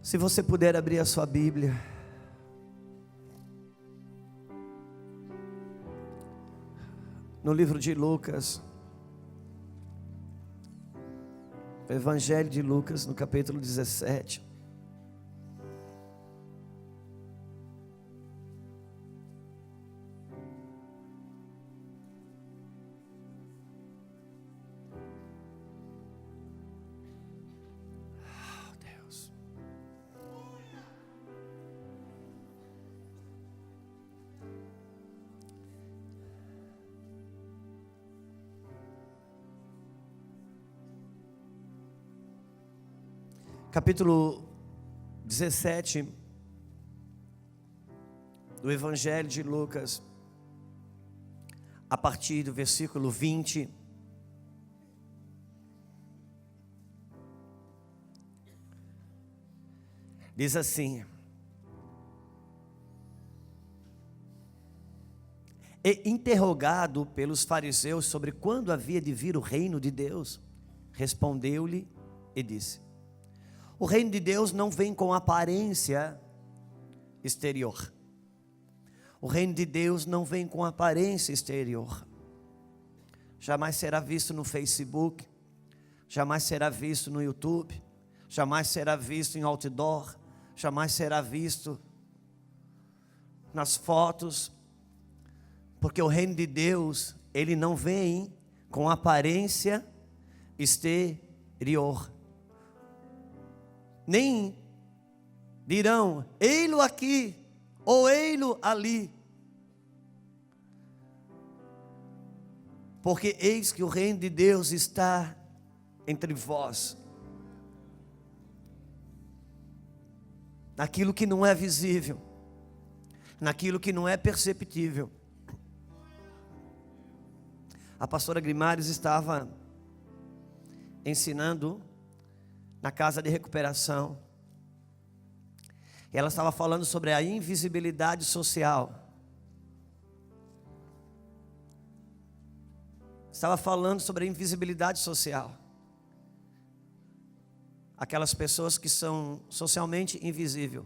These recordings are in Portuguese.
Se você puder abrir a sua Bíblia. No livro de Lucas. O Evangelho de Lucas, no capítulo 17. Capítulo 17 do Evangelho de Lucas, a partir do versículo 20. Diz assim: E interrogado pelos fariseus sobre quando havia de vir o reino de Deus, respondeu-lhe e disse: o reino de Deus não vem com aparência exterior. O reino de Deus não vem com aparência exterior. Jamais será visto no Facebook, jamais será visto no YouTube, jamais será visto em outdoor, jamais será visto nas fotos, porque o reino de Deus, ele não vem com aparência exterior. Nem dirão, ei-lo aqui, ou ei-lo ali. Porque eis que o reino de Deus está entre vós. Naquilo que não é visível, naquilo que não é perceptível. A pastora Grimares estava ensinando na casa de recuperação. E ela estava falando sobre a invisibilidade social. Estava falando sobre a invisibilidade social. Aquelas pessoas que são socialmente invisíveis.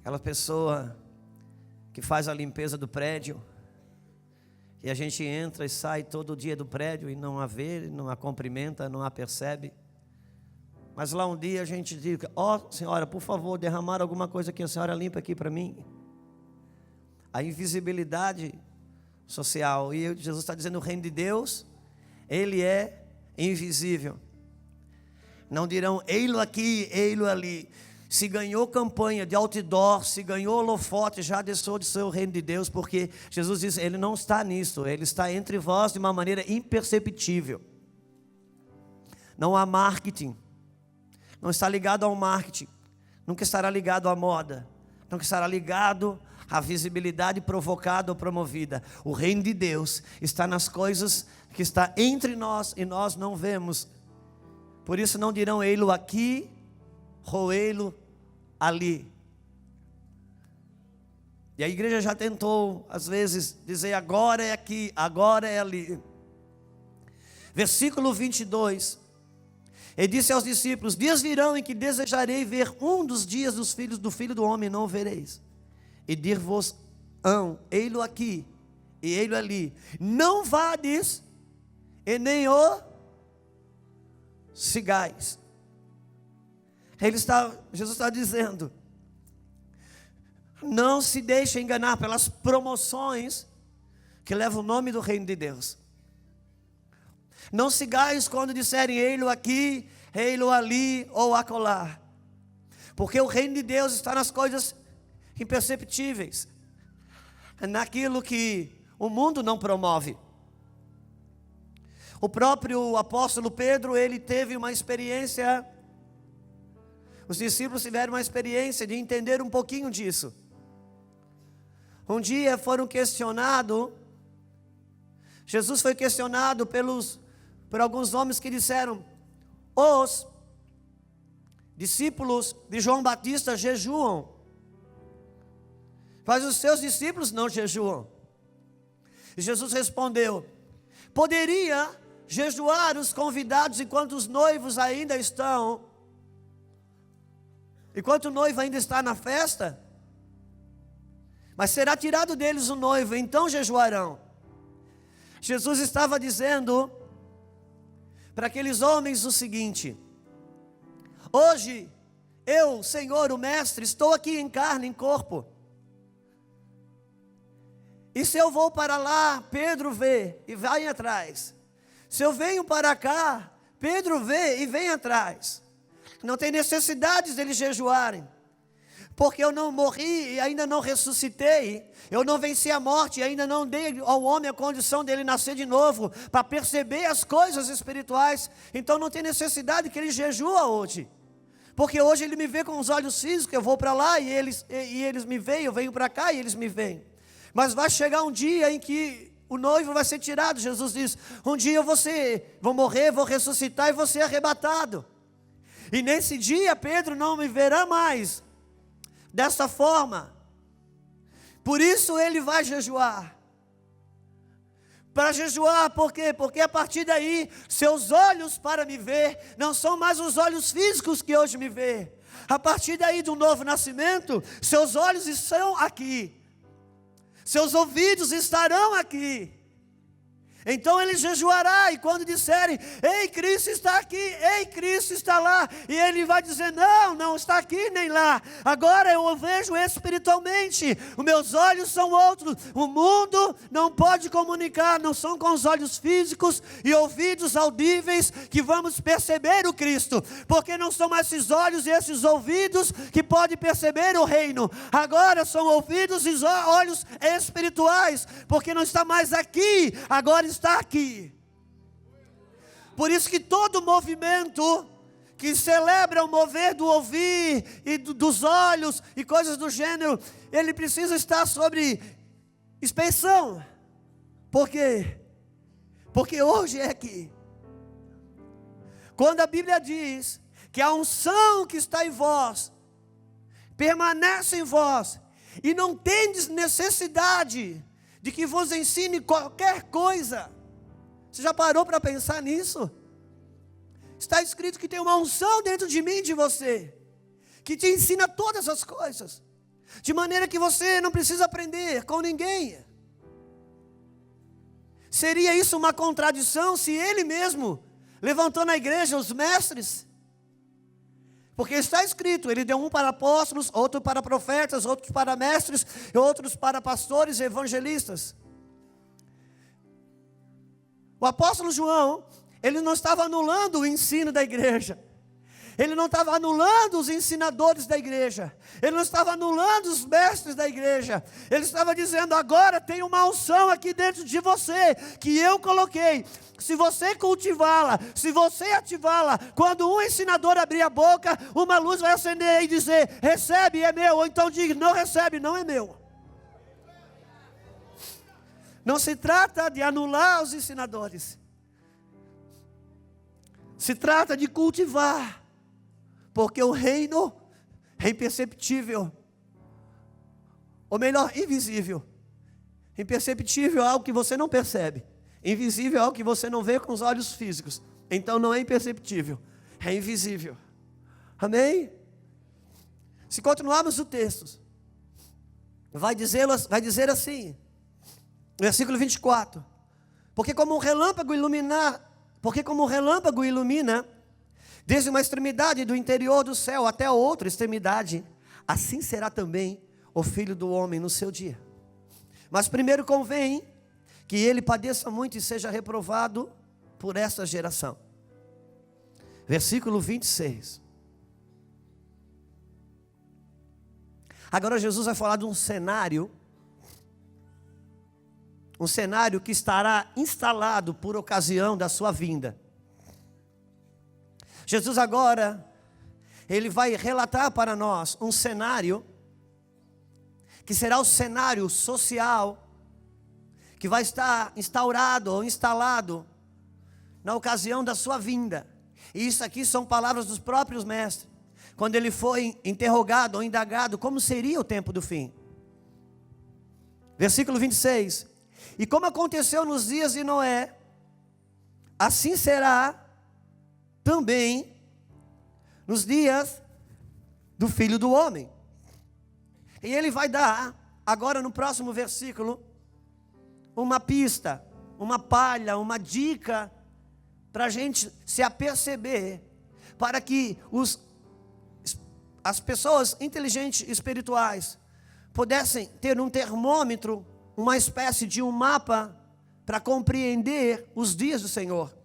Aquela pessoa que faz a limpeza do prédio. E a gente entra e sai todo dia do prédio e não a vê, não a cumprimenta, não a percebe. Mas lá um dia a gente diz: ó, senhora, por favor, derramar alguma coisa que a senhora limpa aqui para mim. A invisibilidade social. E Jesus está dizendo: o reino de Deus, ele é invisível. Não dirão, ei-lo aqui, ei-lo ali. Se ganhou campanha de outdoor, se ganhou holofote, já deixou de ser o reino de Deus, porque Jesus diz, ele não está nisso, ele está entre vós de uma maneira imperceptível. Não há marketing, não está ligado ao marketing, nunca estará ligado à moda, nunca estará ligado à visibilidade provocada ou promovida. O reino de Deus está nas coisas que está entre nós e nós não vemos. Por isso não dirão, ei-lo aqui, ou ei-lo ali. E a igreja já tentou, às vezes, dizer agora é aqui, agora é ali. Versículo 22. Ele disse aos discípulos: dias virão em que desejarei ver um dos dias dos filhos do Filho do Homem, não o vereis. E dir-vos-ão, ei-lo aqui, e ei-lo ali. Não vades, e nem o sigais. Jesus está dizendo: não se deixe enganar pelas promoções que levam o nome do reino de Deus. Não sigais quando disserem ei-lo aqui, ei-lo ali ou acolá. Porque o reino de Deus está nas coisas imperceptíveis, naquilo que o mundo não promove. O próprio apóstolo Pedro, ele teve uma experiência. Os discípulos tiveram uma experiência de entender um pouquinho disso. Um dia foram questionados. Jesus foi questionado por alguns homens que disseram: os discípulos de João Batista jejuam, mas os seus discípulos não jejuam. E Jesus respondeu: poderia jejuar os convidados enquanto os noivos ainda estão, enquanto o noivo ainda está na festa? Mas será tirado deles o noivo, então jejuarão. Jesus estava dizendo para aqueles homens o seguinte: hoje, eu, Senhor, o Mestre, estou aqui em carne, em corpo. E se eu vou para lá, Pedro vê e vai atrás. Se eu venho para cá, Pedro vê e vem atrás. Não tem necessidade deles jejuarem, porque eu não morri e ainda não ressuscitei. Eu não venci a morte e ainda não dei ao homem a condição dele nascer de novo, para perceber as coisas espirituais. Então não tem necessidade que ele jejua hoje, porque hoje ele me vê com os olhos físicos. Eu vou para lá e eles me veem, eu venho para cá e eles me veem. Mas vai chegar um dia em que o noivo vai ser tirado. Jesus diz: um dia eu vou morrer, vou ressuscitar e vou ser arrebatado. E nesse dia Pedro não me verá mais dessa forma. Por isso ele vai jejuar. Para jejuar, por quê? Porque a partir daí, seus olhos para me ver não são mais os olhos físicos que hoje me vê. A partir daí do novo nascimento, seus olhos estão aqui, seus ouvidos estarão aqui. Então ele jejuará, e quando disserem: ei, Cristo está aqui, ei, Cristo está lá, e ele vai dizer: não, não está aqui nem lá. Agora eu o vejo espiritualmente, os meus olhos são outros. O mundo não pode comunicar, não são com os olhos físicos e ouvidos audíveis que vamos perceber o Cristo, porque não são mais esses olhos e esses ouvidos que podem perceber o reino. Agora são ouvidos e olhos espirituais, porque não está mais aqui, agora está aqui. Por isso que todo movimento que celebra o mover do ouvir e dos olhos e coisas do gênero, ele precisa estar sobre inspeção. Por quê? Porque hoje é aqui. Quando a Bíblia diz que a unção que está em vós permanece em vós, e não tendes necessidade de que vos ensine qualquer coisa. Você já parou para pensar nisso? Está escrito que tem uma unção dentro de mim e de você, que te ensina todas as coisas, de maneira que você não precisa aprender com ninguém. Seria isso uma contradição se ele mesmo levantou na igreja os mestres? Porque está escrito, ele deu um para apóstolos, outro para profetas, outros para mestres, e outros para pastores e evangelistas. O apóstolo João, ele não estava anulando o ensino da igreja. Ele não estava anulando os ensinadores da igreja. Ele não estava anulando os mestres da igreja. Ele estava dizendo: agora tem uma unção aqui dentro de você, que eu coloquei. Se você cultivá-la, se você ativá-la, quando um ensinador abrir a boca, uma luz vai acender e dizer: recebe, é meu. Ou então diga: não recebe, não é meu. Não se trata de anular os ensinadores. Se trata de cultivar. Porque o reino é imperceptível, ou melhor, invisível. Imperceptível é algo que você não percebe. Invisível é algo que você não vê com os olhos físicos. Então não é imperceptível, é invisível. Amém? Se continuarmos o texto, vai dizer assim, versículo 24: porque como um relâmpago ilumina desde uma extremidade do interior do céu até a outra extremidade, assim será também o Filho do Homem no seu dia. Mas primeiro convém que ele padeça muito e seja reprovado por esta geração. Versículo 26. Agora Jesus vai falar de um cenário que estará instalado por ocasião da sua vinda. Jesus agora, ele vai relatar para nós um cenário, que será o cenário social, que vai estar instaurado ou instalado na ocasião da sua vinda. E isso aqui são palavras dos próprios mestres, quando ele foi interrogado ou indagado como seria o tempo do fim. Versículo 26. E como aconteceu nos dias de Noé, assim será também nos dias do Filho do Homem. E ele vai dar, agora no próximo versículo, uma pista, uma palha, uma dica, para a gente se aperceber, para que as pessoas inteligentes espirituais pudessem ter um termômetro, uma espécie de um mapa, para compreender os dias do Senhor.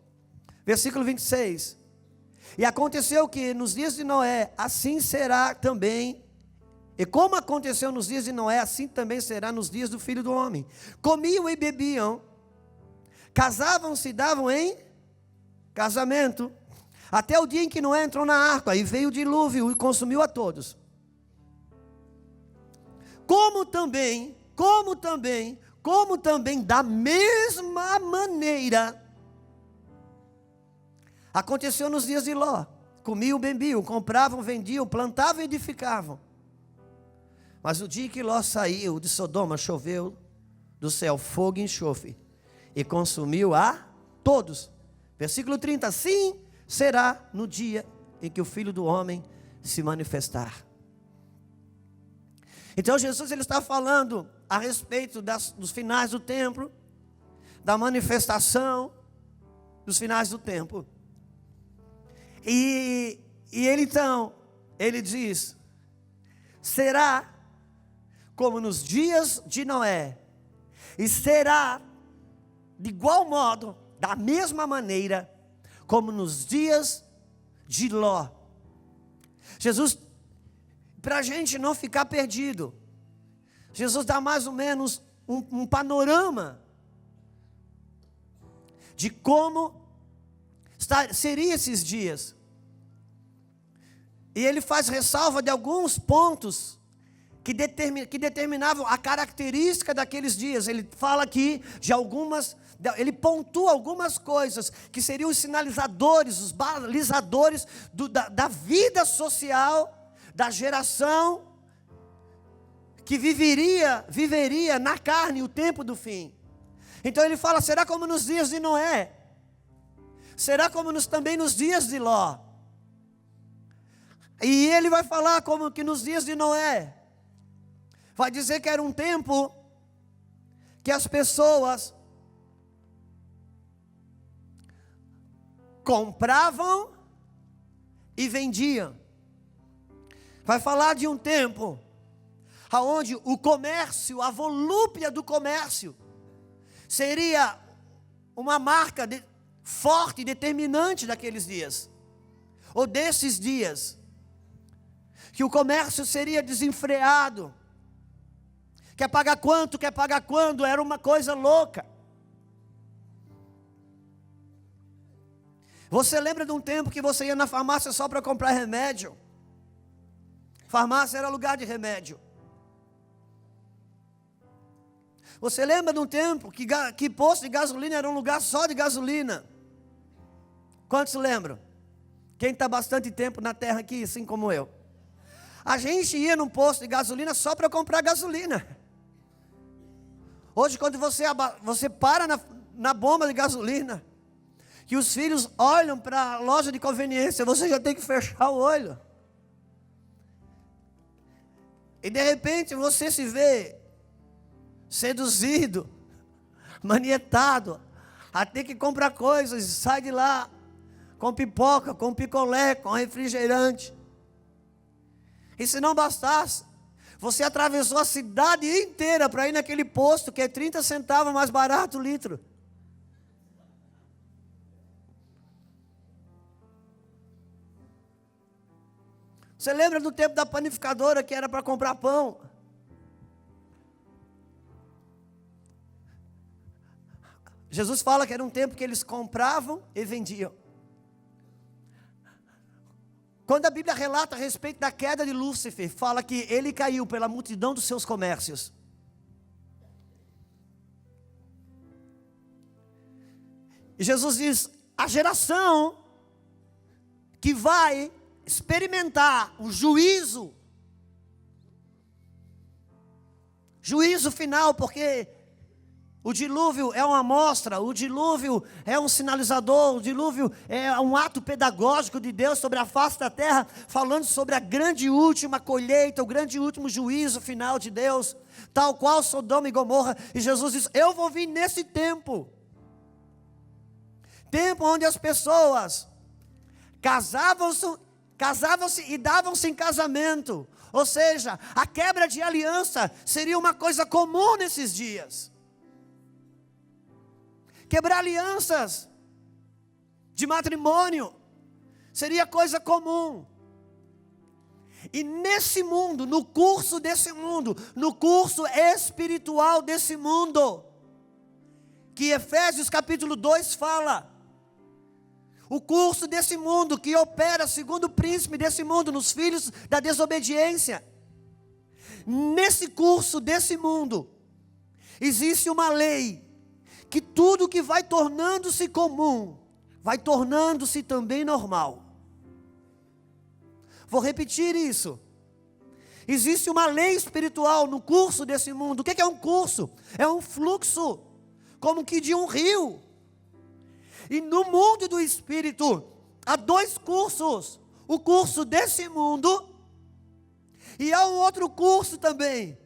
Versículo 26. E aconteceu que nos dias de Noé, assim será também. E como aconteceu nos dias de Noé, assim também será nos dias do Filho do Homem. Comiam e bebiam, casavam-se e davam em casamento, até o dia em que Noé entrou na arca, e veio o dilúvio e consumiu a todos. Como também, da mesma maneira, aconteceu nos dias de Ló. Comiam, bebiam, compravam, vendiam, plantavam e edificavam. Mas o dia que Ló saiu de Sodoma, choveu do céu fogo e enxofre, e consumiu a todos. Versículo 30, assim será no dia em que o Filho do Homem se manifestar. Então Jesus ele está falando a respeito dos finais do tempo, da manifestação dos finais do tempo. E ele diz, será como nos dias de Noé, e será de igual modo, da mesma maneira, como nos dias de Ló. Jesus, para a gente não ficar perdido, Jesus dá mais ou menos um panorama de como seriam esses dias. E ele faz ressalva de alguns pontos que determinavam a característica daqueles dias. Ele fala aqui de ele pontua algumas coisas que seriam os sinalizadores, os balizadores da vida social, da geração que viveria na carne o tempo do fim. Então ele fala, será como nos dias de Noé, será como também nos dias de Ló. E ele vai falar como que nos dias de Noé, vai dizer que era um tempo que as pessoas compravam e vendiam. Vai falar de um tempo onde o comércio, a volúpia do comércio, seria uma marca forte e determinante daqueles dias, ou desses dias, que o comércio seria desenfreado. Quer pagar quanto, quer pagar quando, era uma coisa louca. Você lembra de um tempo que você ia na farmácia só para comprar remédio? Farmácia era lugar de remédio. Você lembra de um tempo que posto de gasolina era um lugar só de gasolina? Quantos lembram? Quem está bastante tempo na terra aqui, assim como eu. A gente ia num posto de gasolina só para comprar gasolina. Hoje, quando você para na bomba de gasolina, que os filhos olham para a loja de conveniência, você já tem que fechar o olho. E de repente você se vê seduzido, manietado, a ter que comprar coisas, e sai de lá com pipoca, com picolé, com refrigerante. E se não bastasse, você atravessou a cidade inteira para ir naquele posto que é 30 centavos mais barato o litro. Você lembra do tempo da panificadora que era para comprar pão? Jesus fala que era um tempo que eles compravam e vendiam. Quando a Bíblia relata a respeito da queda de Lúcifer, fala que ele caiu pela multidão dos seus comércios. E Jesus diz, a geração que vai experimentar o juízo final, porque O dilúvio é uma amostra, o dilúvio é um sinalizador, o dilúvio é um ato pedagógico de Deus sobre a face da terra, falando sobre a grande última colheita, o grande último juízo final de Deus, tal qual Sodoma e Gomorra. E Jesus diz: eu vou vir nesse tempo onde as pessoas casavam-se e davam-se em casamento, ou seja, a quebra de aliança seria uma coisa comum nesses dias. Quebrar alianças de matrimônio seria coisa comum. E nesse mundo, no curso desse mundo, no curso espiritual desse mundo, que Efésios capítulo 2 fala, o curso desse mundo que opera segundo o príncipe desse mundo, nos filhos da desobediência. Nesse curso desse mundo, existe uma lei, que tudo que vai tornando-se comum, vai tornando-se também normal. Vou repetir isso. Existe uma lei espiritual no curso desse mundo. O que é um curso? É um fluxo, como que de um rio. E no mundo do espírito, há dois cursos. O curso desse mundo, e há um outro curso também,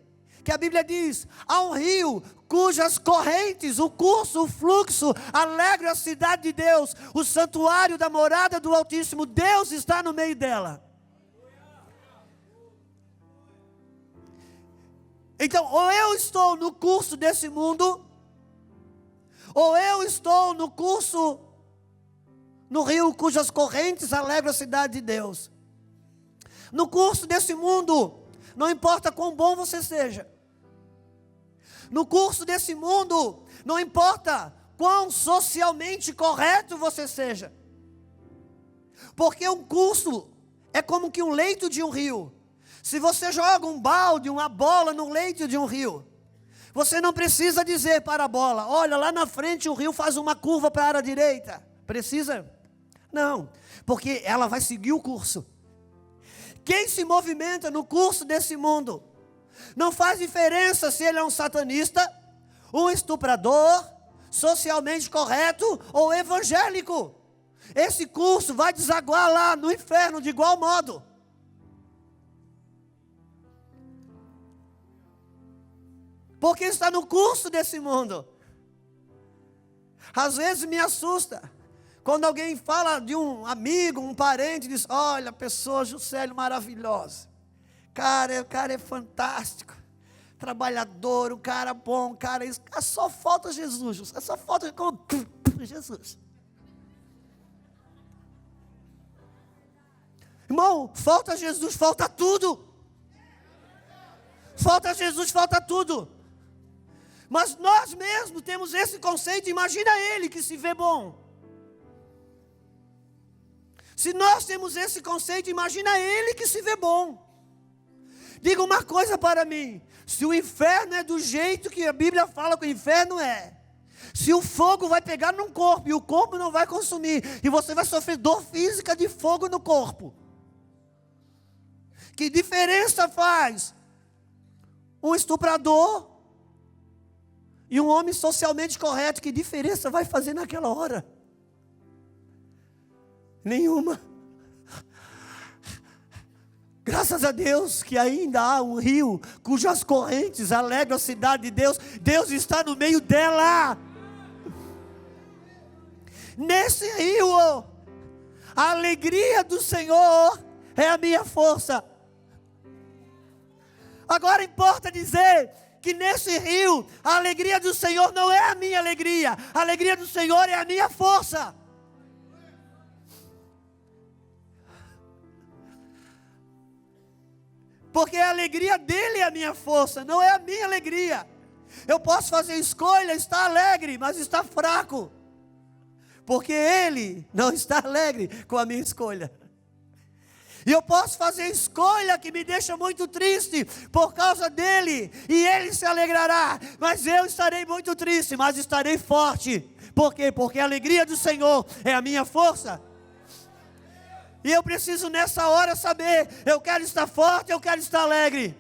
que a Bíblia diz: há um rio cujas correntes, o curso, o fluxo, alegra a cidade de Deus, o santuário da morada do Altíssimo. Deus está no meio dela. Então, ou eu estou no curso desse mundo, ou eu estou no curso, no rio cujas correntes alegram a cidade de Deus. No curso desse mundo, não importa quão bom você seja. No curso desse mundo, não importa quão socialmente correto você seja. Porque um curso é como que um leito de um rio. Se você joga um balde, uma bola no leito de um rio, você não precisa dizer para a bola: olha, lá na frente o rio faz uma curva para a área direita. Precisa? Não, porque ela vai seguir o curso. Quem se movimenta no curso desse mundo, não faz diferença se ele é um satanista, um estuprador, socialmente correto ou evangélico. Esse curso vai desaguar lá no inferno de igual modo. Porque está no curso desse mundo. Às vezes me assusta quando alguém fala de um amigo, um parente, diz: olha, pessoa Juscelio maravilhosa. O cara é fantástico, trabalhador, um cara bom, um cara isso. Só falta Jesus, só falta Jesus. Irmão, falta Jesus, falta tudo. Falta Jesus, falta tudo. Mas nós mesmos temos esse conceito. Imagina ele que se vê bom. Se nós temos esse conceito, imagina ele que se vê bom. Diga uma coisa para mim: se o inferno é do jeito que a Bíblia fala que o inferno é, se o fogo vai pegar num corpo e o corpo não vai consumir, e você vai sofrer dor física de fogo no corpo, que diferença faz um estuprador e um homem socialmente correto? Que diferença vai fazer naquela hora? Nenhuma. Graças a Deus que ainda há um rio cujas correntes alegram a cidade de Deus. Deus está no meio dela. Nesse rio, a alegria do Senhor é a minha força. Agora importa dizer que nesse rio, a alegria do Senhor não é a minha alegria. A alegria do Senhor é a minha força. Porque a alegria dele é a minha força, não é a minha alegria. Eu posso fazer escolha, estar alegre, mas estar fraco. Porque ele não está alegre com a minha escolha. E eu posso fazer escolha que me deixa muito triste por causa dele, e ele se alegrará, mas eu estarei muito triste, mas estarei forte. Por quê? Porque a alegria do Senhor é a minha força. E eu preciso nessa hora saber: eu quero estar forte, eu quero estar alegre.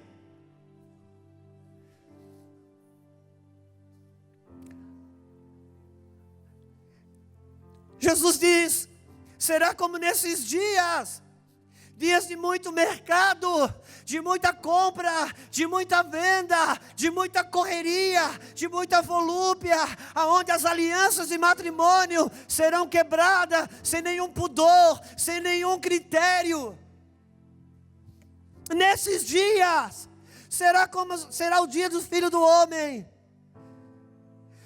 Jesus diz: será como nesses dias, dias de muito mercado, de muita compra, de muita venda, de muita correria, de muita volúpia, aonde as alianças de matrimônio serão quebradas, sem nenhum pudor, sem nenhum critério. Nesses dias, será o dia do Filho do Homem.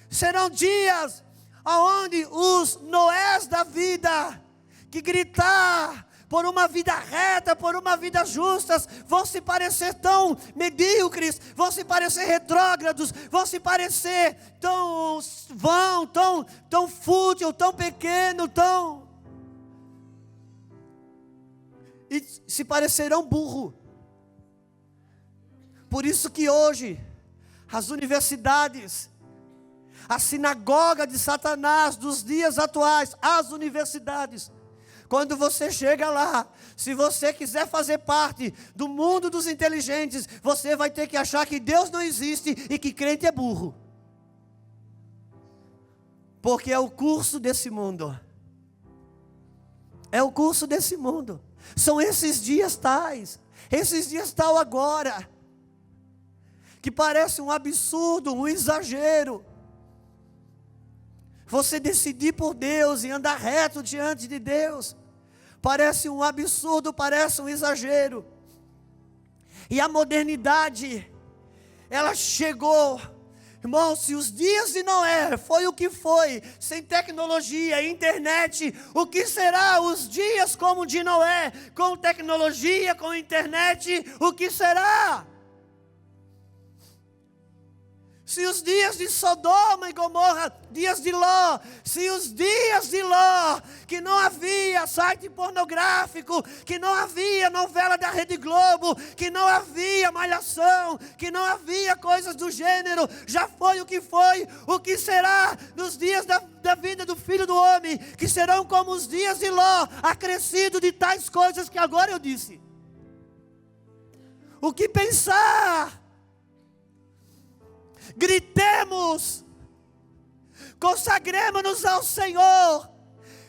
Serão dias aonde os Noés da vida, que gritar por uma vida reta, por uma vida justa, vão se parecer tão medíocres, vão se parecer retrógrados, vão se parecer tão vão, tão fútil, tão pequeno, e se parecerão burro. Por isso que hoje as universidades, a sinagoga de Satanás dos dias atuais, as universidades, quando você chega lá, se você quiser fazer parte do mundo dos inteligentes, você vai ter que achar que Deus não existe e que crente é burro. Porque é o curso desse mundo. É o curso desse mundo. São esses dias tais, esses dias tal agora, que parece um absurdo, um exagero. Você decidir por Deus e andar reto diante de Deus, parece um absurdo, parece um exagero. E a modernidade, ela chegou. Irmãos, se os dias de Noé foi o que foi, sem tecnologia, internet, o que será os dias como de Noé, com tecnologia, com internet, o que será? Se os dias de Sodoma e Gomorra, dias de Ló, se os dias de Ló, que não havia site pornográfico, que não havia novela da Rede Globo, que não havia malhação, que não havia coisas do gênero, já foi o que será nos dias da vida do Filho do Homem, que serão como os dias de Ló, acrescido de tais coisas que agora eu disse. O que pensar? Gritemos, consagremos-nos ao Senhor,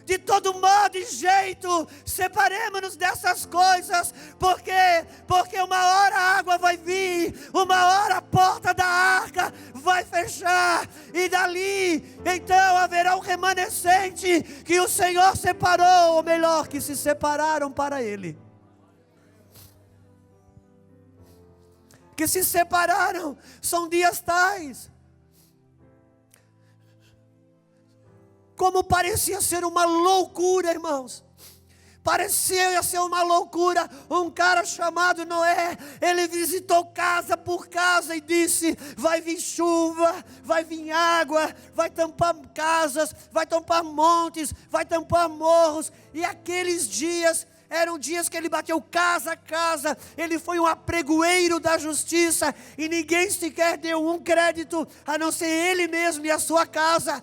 de todo modo e jeito, separemos-nos dessas coisas, porque uma hora a água vai vir, uma hora a porta da arca vai fechar, e dali, então haverá um remanescente, que o Senhor separou, ou melhor, que se separaram para Ele. Que se separaram, são dias tais. Como parecia ser uma loucura, irmãos. Parecia ser uma loucura. Um cara chamado Noé, ele visitou casa por casa e disse: vai vir chuva, vai vir água, vai tampar casas, vai tampar montes, vai tampar morros. E aqueles dias eram dias que ele bateu casa a casa, ele foi um apregoeiro da justiça, e ninguém sequer deu um crédito, a não ser ele mesmo e a sua casa.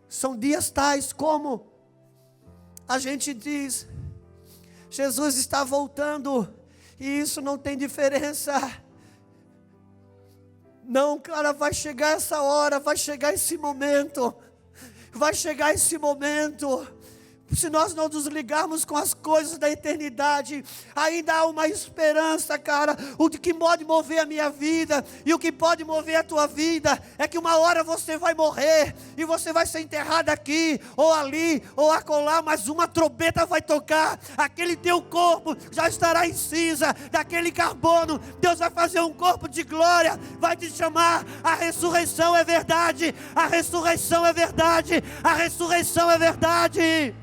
São dias tais como a gente diz, Jesus está voltando, e isso não tem diferença. Não, cara, vai chegar essa hora, vai chegar esse momento, vai chegar esse momento. Se nós não nos ligarmos com as coisas da eternidade, ainda há uma esperança, cara. O que pode mover a minha vida e o que pode mover a tua vida é que uma hora você vai morrer e você vai ser enterrado aqui, ou ali, ou acolá, mas uma trombeta vai tocar, aquele teu corpo já estará em cinza, daquele carbono, Deus vai fazer um corpo de glória, vai te chamar. A ressurreição é verdade, a ressurreição é verdade, a ressurreição é verdade.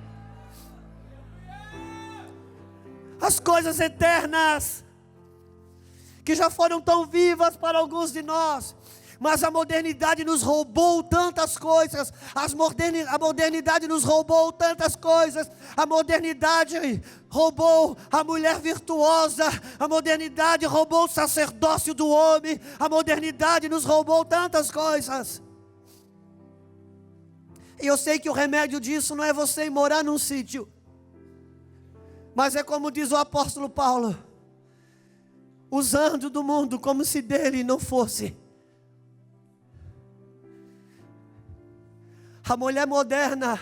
As coisas eternas, que já foram tão vivas para alguns de nós, mas a modernidade nos roubou tantas coisas, a modernidade nos roubou tantas coisas, a modernidade roubou a mulher virtuosa, a modernidade roubou o sacerdócio do homem, a modernidade nos roubou tantas coisas. E eu sei que o remédio disso não é você ir morar num sítio, mas é como diz o apóstolo Paulo, usando do mundo como se dele não fosse. A mulher moderna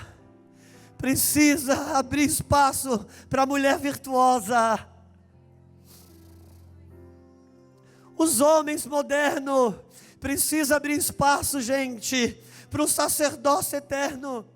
precisa abrir espaço para a mulher virtuosa. Os homens modernos precisam abrir espaço, gente, para o sacerdócio eterno.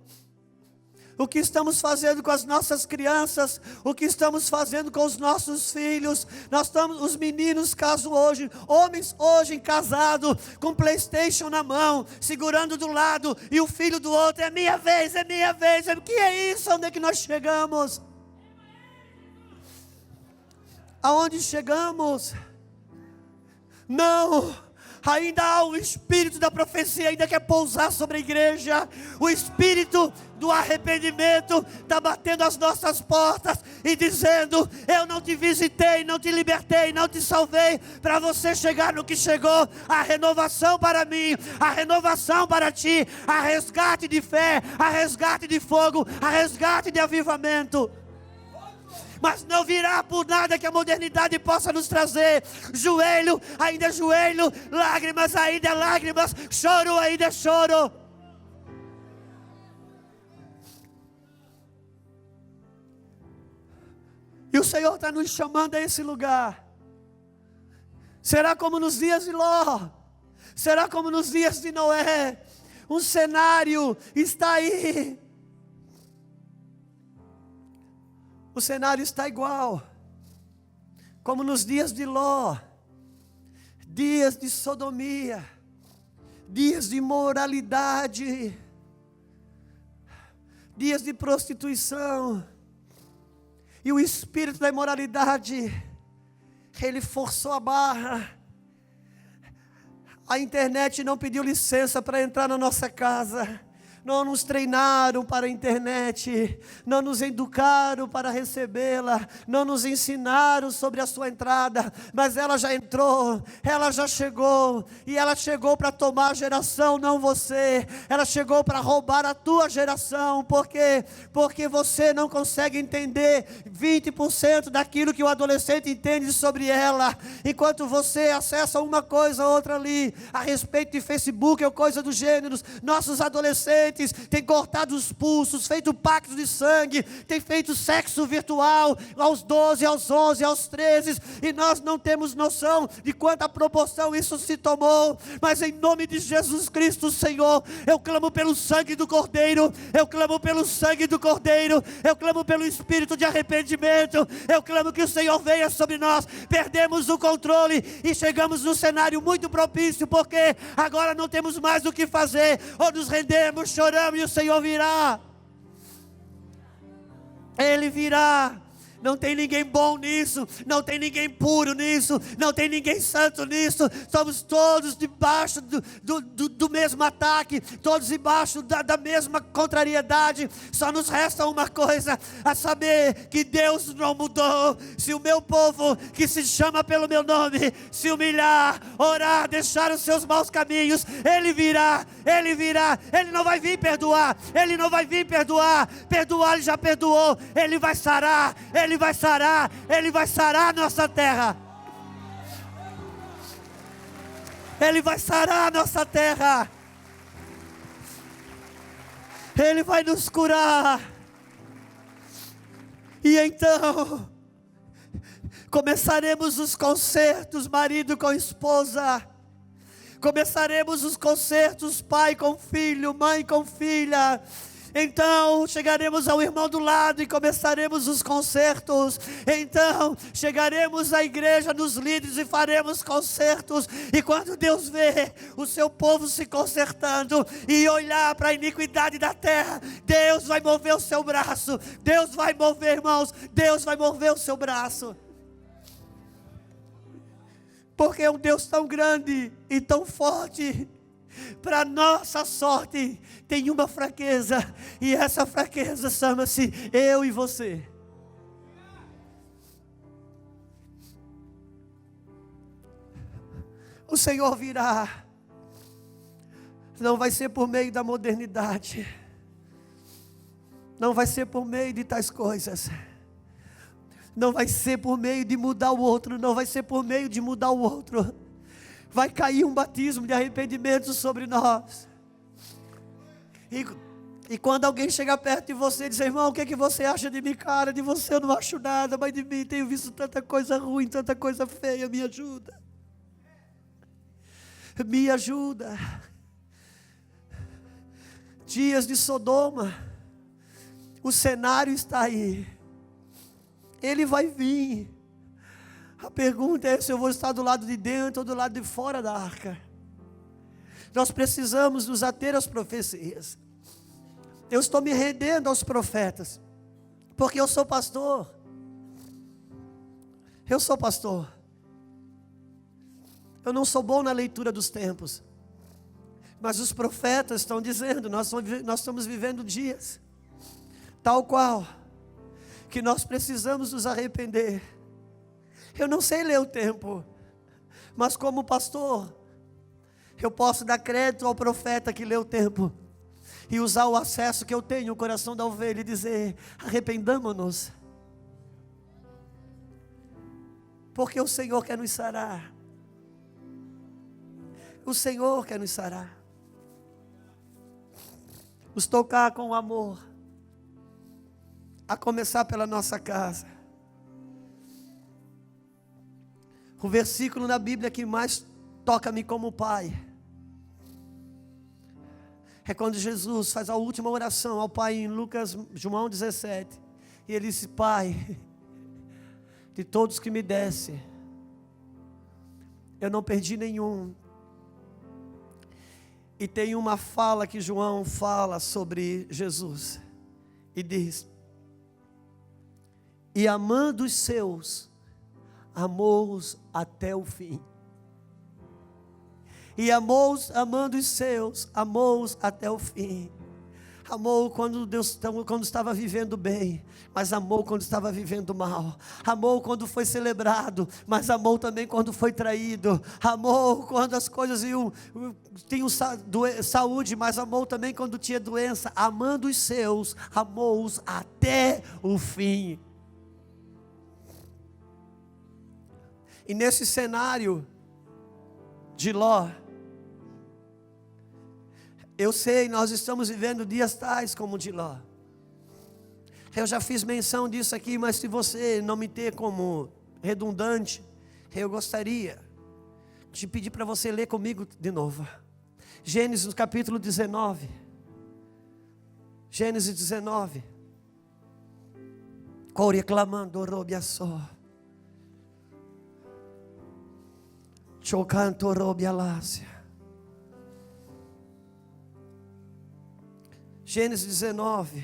O que estamos fazendo com as nossas crianças, o que estamos fazendo com os nossos filhos. Nós estamos, os meninos casam hoje, homens hoje casados, com PlayStation na mão, segurando do lado, e o filho do outro, é minha vez, é minha vez. O que é isso? Onde é que nós chegamos? Aonde chegamos? Não, ainda há o espírito da profecia, ainda quer pousar sobre a igreja. O espírito do arrependimento está batendo as nossas portas e dizendo: eu não te visitei, não te libertei, não te salvei para você chegar no que chegou. A renovação para mim, a renovação para ti, a resgate de fé, a resgate de fogo, a resgate de avivamento. Mas não virá por nada que a modernidade possa nos trazer. Joelho, ainda é joelho, lágrimas, ainda é lágrimas, choro, ainda é choro. E o Senhor está nos chamando a esse lugar. Será como nos dias de Ló, será como nos dias de Noé. Um cenário está aí. O cenário está igual, como nos dias de Ló, dias de sodomia, dias de imoralidade, dias de prostituição, e o espírito da imoralidade, ele forçou a barra. A internet não pediu licença para entrar na nossa casa. Não nos treinaram para a internet, não nos educaram para recebê-la, não nos ensinaram sobre a sua entrada, mas ela já entrou, ela já chegou, e ela chegou para tomar a geração, não você. Ela chegou para roubar a tua geração. Por quê? Porque você não consegue entender 20% daquilo que o adolescente entende sobre ela, enquanto você acessa uma coisa ou outra ali, a respeito de Facebook ou coisa do gênero. Nossos adolescentes têm cortado os pulsos, feito pacto de sangue, têm feito sexo virtual aos 12, aos 11, aos 13, e nós não temos noção de quanta proporção isso se tomou. Mas em nome de Jesus Cristo, Senhor, eu clamo pelo sangue do Cordeiro, eu clamo pelo sangue do Cordeiro, eu clamo pelo espírito de arrependimento, eu clamo que o Senhor venha sobre nós. Perdemos o controle e chegamos num cenário muito propício, porque agora não temos mais o que fazer, ou nos rendemos, choramos, e o Senhor virá. Ele virá. Não tem ninguém bom nisso, não tem ninguém puro nisso, não tem ninguém santo nisso. Somos todos debaixo do mesmo ataque, todos debaixo da mesma contrariedade. Só nos resta uma coisa, a saber que Deus não mudou. Se o meu povo, que se chama pelo meu nome, se humilhar, orar, deixar os seus maus caminhos, Ele virá, Ele virá. Ele não vai vir perdoar, Ele não vai vir perdoar. Perdoar, Ele já perdoou. Ele vai sarar, Ele vai sarar, Ele vai sarar a nossa terra. Ele vai sarar a nossa terra. Ele vai nos curar. E então começaremos os concertos, marido com esposa. Começaremos os concertos, pai com filho, mãe com filha. Então chegaremos ao irmão do lado e começaremos os concertos. Então chegaremos à igreja dos líderes e faremos concertos. E quando Deus vê o seu povo se consertando e olhar para a iniquidade da terra, Deus vai mover o seu braço. Deus vai mover, irmãos, Deus vai mover o seu braço. Porque é um Deus tão grande e tão forte. Para nossa sorte, tem uma fraqueza, e essa fraqueza chama-se eu e você. O Senhor virá, não vai ser por meio da modernidade, não vai ser por meio de tais coisas, não vai ser por meio de mudar o outro, não vai ser por meio de mudar o outro. Vai cair um batismo de arrependimento sobre nós. E quando alguém chega perto de você e diz: irmão, o que, que você acha de mim? Cara, de você eu não acho nada, mas de mim tenho visto tanta coisa ruim, tanta coisa feia, me ajuda. Me ajuda. Dias de Sodoma, o cenário está aí, ele vai vir. A pergunta é se eu vou estar do lado de dentro ou do lado de fora da arca. Nós precisamos nos ater às profecias. Eu estou me rendendo aos profetas, porque eu sou pastor. Eu sou pastor. Eu não sou bom na leitura dos tempos, mas os profetas estão dizendo, nós estamos vivendo dias, tal qual, que nós precisamos nos arrepender. Eu não sei ler o tempo, mas como pastor, eu posso dar crédito ao profeta que lê o tempo, e usar o acesso que eu tenho, o coração da ovelha, e dizer: arrependamo-nos, porque o Senhor quer nos sarar. O Senhor quer nos sarar, nos tocar com amor, a começar pela nossa casa. O versículo na Bíblia que mais toca-me como pai é quando Jesus faz a última oração ao Pai em João 17, e ele disse: Pai, de todos que me desse, eu não perdi nenhum. E tem uma fala que João fala sobre Jesus, e diz: e amando os seus, amou-os até o fim. E amando os seus, amou-os até o fim. Amou quando estava vivendo bem, mas amou quando estava vivendo mal. Amou quando foi celebrado, mas amou também quando foi traído. Amou quando as coisas tinham saúde, mas amou também quando tinha doença. Amando os seus, amou-os até o fim. E nesse cenário de Ló, eu sei, nós estamos vivendo dias tais como o de Ló. Eu já fiz menção disso aqui, mas se você não me ter como redundante, eu gostaria de pedir para você ler comigo de novo. Gênesis capítulo 19. Gênesis 19. Reclamando robiaçó. Chocanto robialácia. Gênesis 19.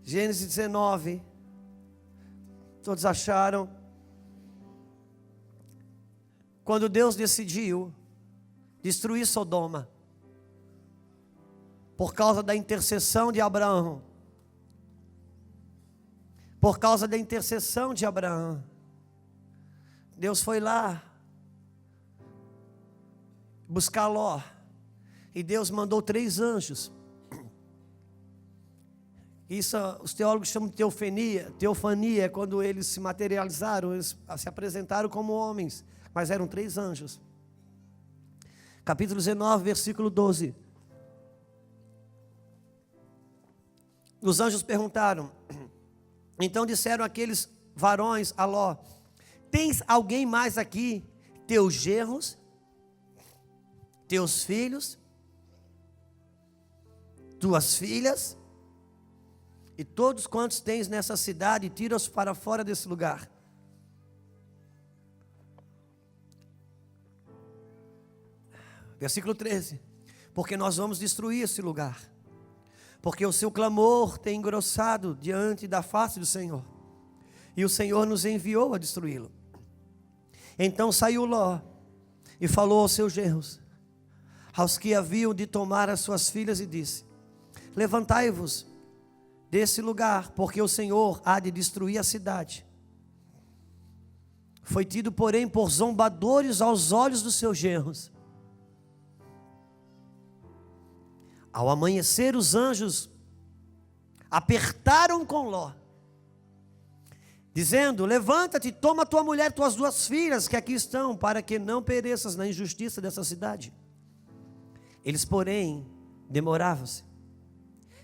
Gênesis 19. Todos acharam? Quando Deus decidiu destruir Sodoma, por causa da intercessão de Abraão. Por causa da intercessão de Abraão, Deus foi lá buscar Ló, e Deus mandou 3 anjos. Isso os teólogos chamam de teofania, é quando eles se materializaram, eles se apresentaram como homens, mas eram 3 anjos. Capítulo 19, versículo 12. Os anjos perguntaram, então disseram aqueles varões a Ló: tens alguém mais aqui, teus genros, teus filhos, tuas filhas, e todos quantos tens nessa cidade, tira-os para fora desse lugar. Versículo 13. Porque nós vamos destruir esse lugar, porque o seu clamor tem engrossado diante da face do Senhor, e o Senhor nos enviou a destruí-lo. Então saiu Ló e falou aos seus genros, aos que haviam de tomar as suas filhas, e disse: levantai-vos desse lugar, porque o Senhor há de destruir a cidade. Foi tido, porém, por zombadores aos olhos dos seus genros. Ao amanhecer, os anjos apertaram com Ló dizendo: levanta-te, toma tua mulher e tuas 2 filhas que aqui estão, para que não pereças na injustiça dessa cidade. Eles, porém, demoravam-se.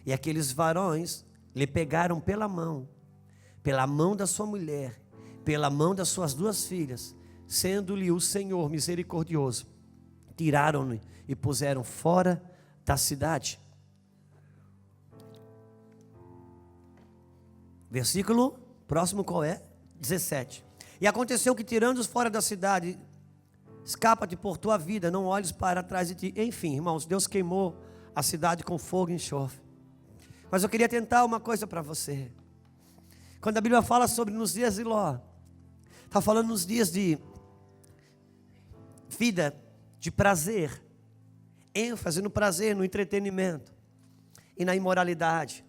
E aqueles varões lhe pegaram pela mão da sua mulher, pela mão das suas 2 filhas, sendo-lhe o Senhor misericordioso. Tiraram-no e puseram fora da cidade. Versículo próximo qual é? 17. E aconteceu que, tirando-os fora da cidade, escapa-te por tua vida, não olhes para trás de ti. Enfim, irmãos, Deus queimou a cidade com fogo e enxofre. Mas eu queria tentar uma coisa para você. Quando a Bíblia fala sobre nos dias de Ló, está falando nos dias de vida, de prazer, ênfase no prazer, no entretenimento e na imoralidade.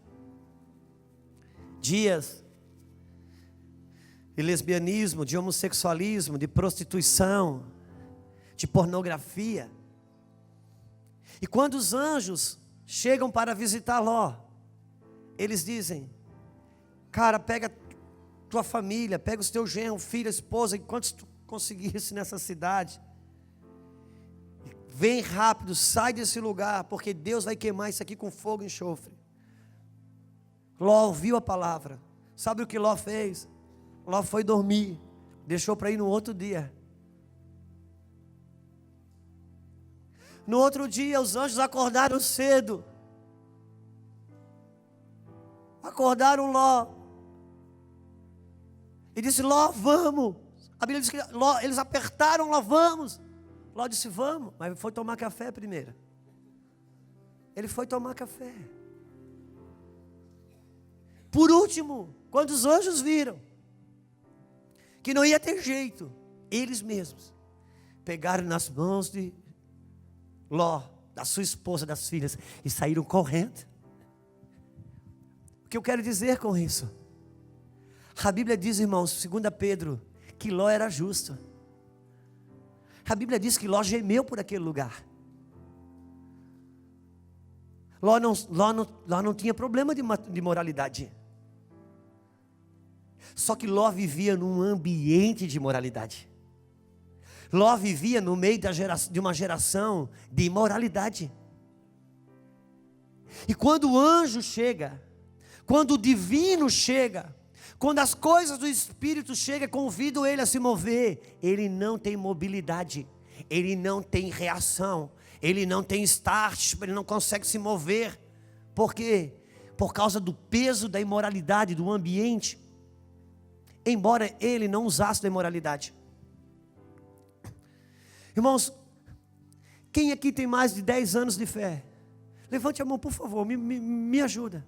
Dias de lesbianismo, de homossexualismo, de prostituição, de pornografia. E quando os anjos chegam para visitar Ló, eles dizem: cara, pega tua família, pega os teus genros, filha, esposa, enquanto tu conseguisse nessa cidade, vem rápido, sai desse lugar, porque Deus vai queimar isso aqui com fogo e enxofre. Ló ouviu a palavra. Sabe o que Ló fez? Ló foi dormir, deixou para ir no outro dia. No outro dia os anjos acordaram cedo, acordaram Ló e disse: Ló, vamos. A Bíblia diz que Ló, eles apertaram Ló, vamos. Ló disse: vamos, mas foi tomar café primeiro. Ele foi tomar café. Por último, quando os anjos viram que não ia ter jeito, eles mesmos pegaram nas mãos de Ló, da sua esposa, das filhas, e saíram correndo. O que eu quero dizer com isso? A Bíblia diz, irmãos, 2 Pedro, que Ló era justo. A Bíblia diz que Ló gemeu por aquele lugar. Ló não tinha problema de moralidade. Só que Ló vivia num ambiente de imoralidade. Ló vivia no meio de uma geração de imoralidade. E quando o anjo chega, quando o divino chega, quando as coisas do Espírito chegam, convidam ele a se mover, ele não tem mobilidade, ele não tem reação, ele não tem start, ele não consegue se mover. Por quê? Por causa do peso da imoralidade do ambiente. Embora ele não usasse da imoralidade. Irmãos, quem aqui tem mais de 10 anos de fé? Levante a mão, por favor, me ajuda.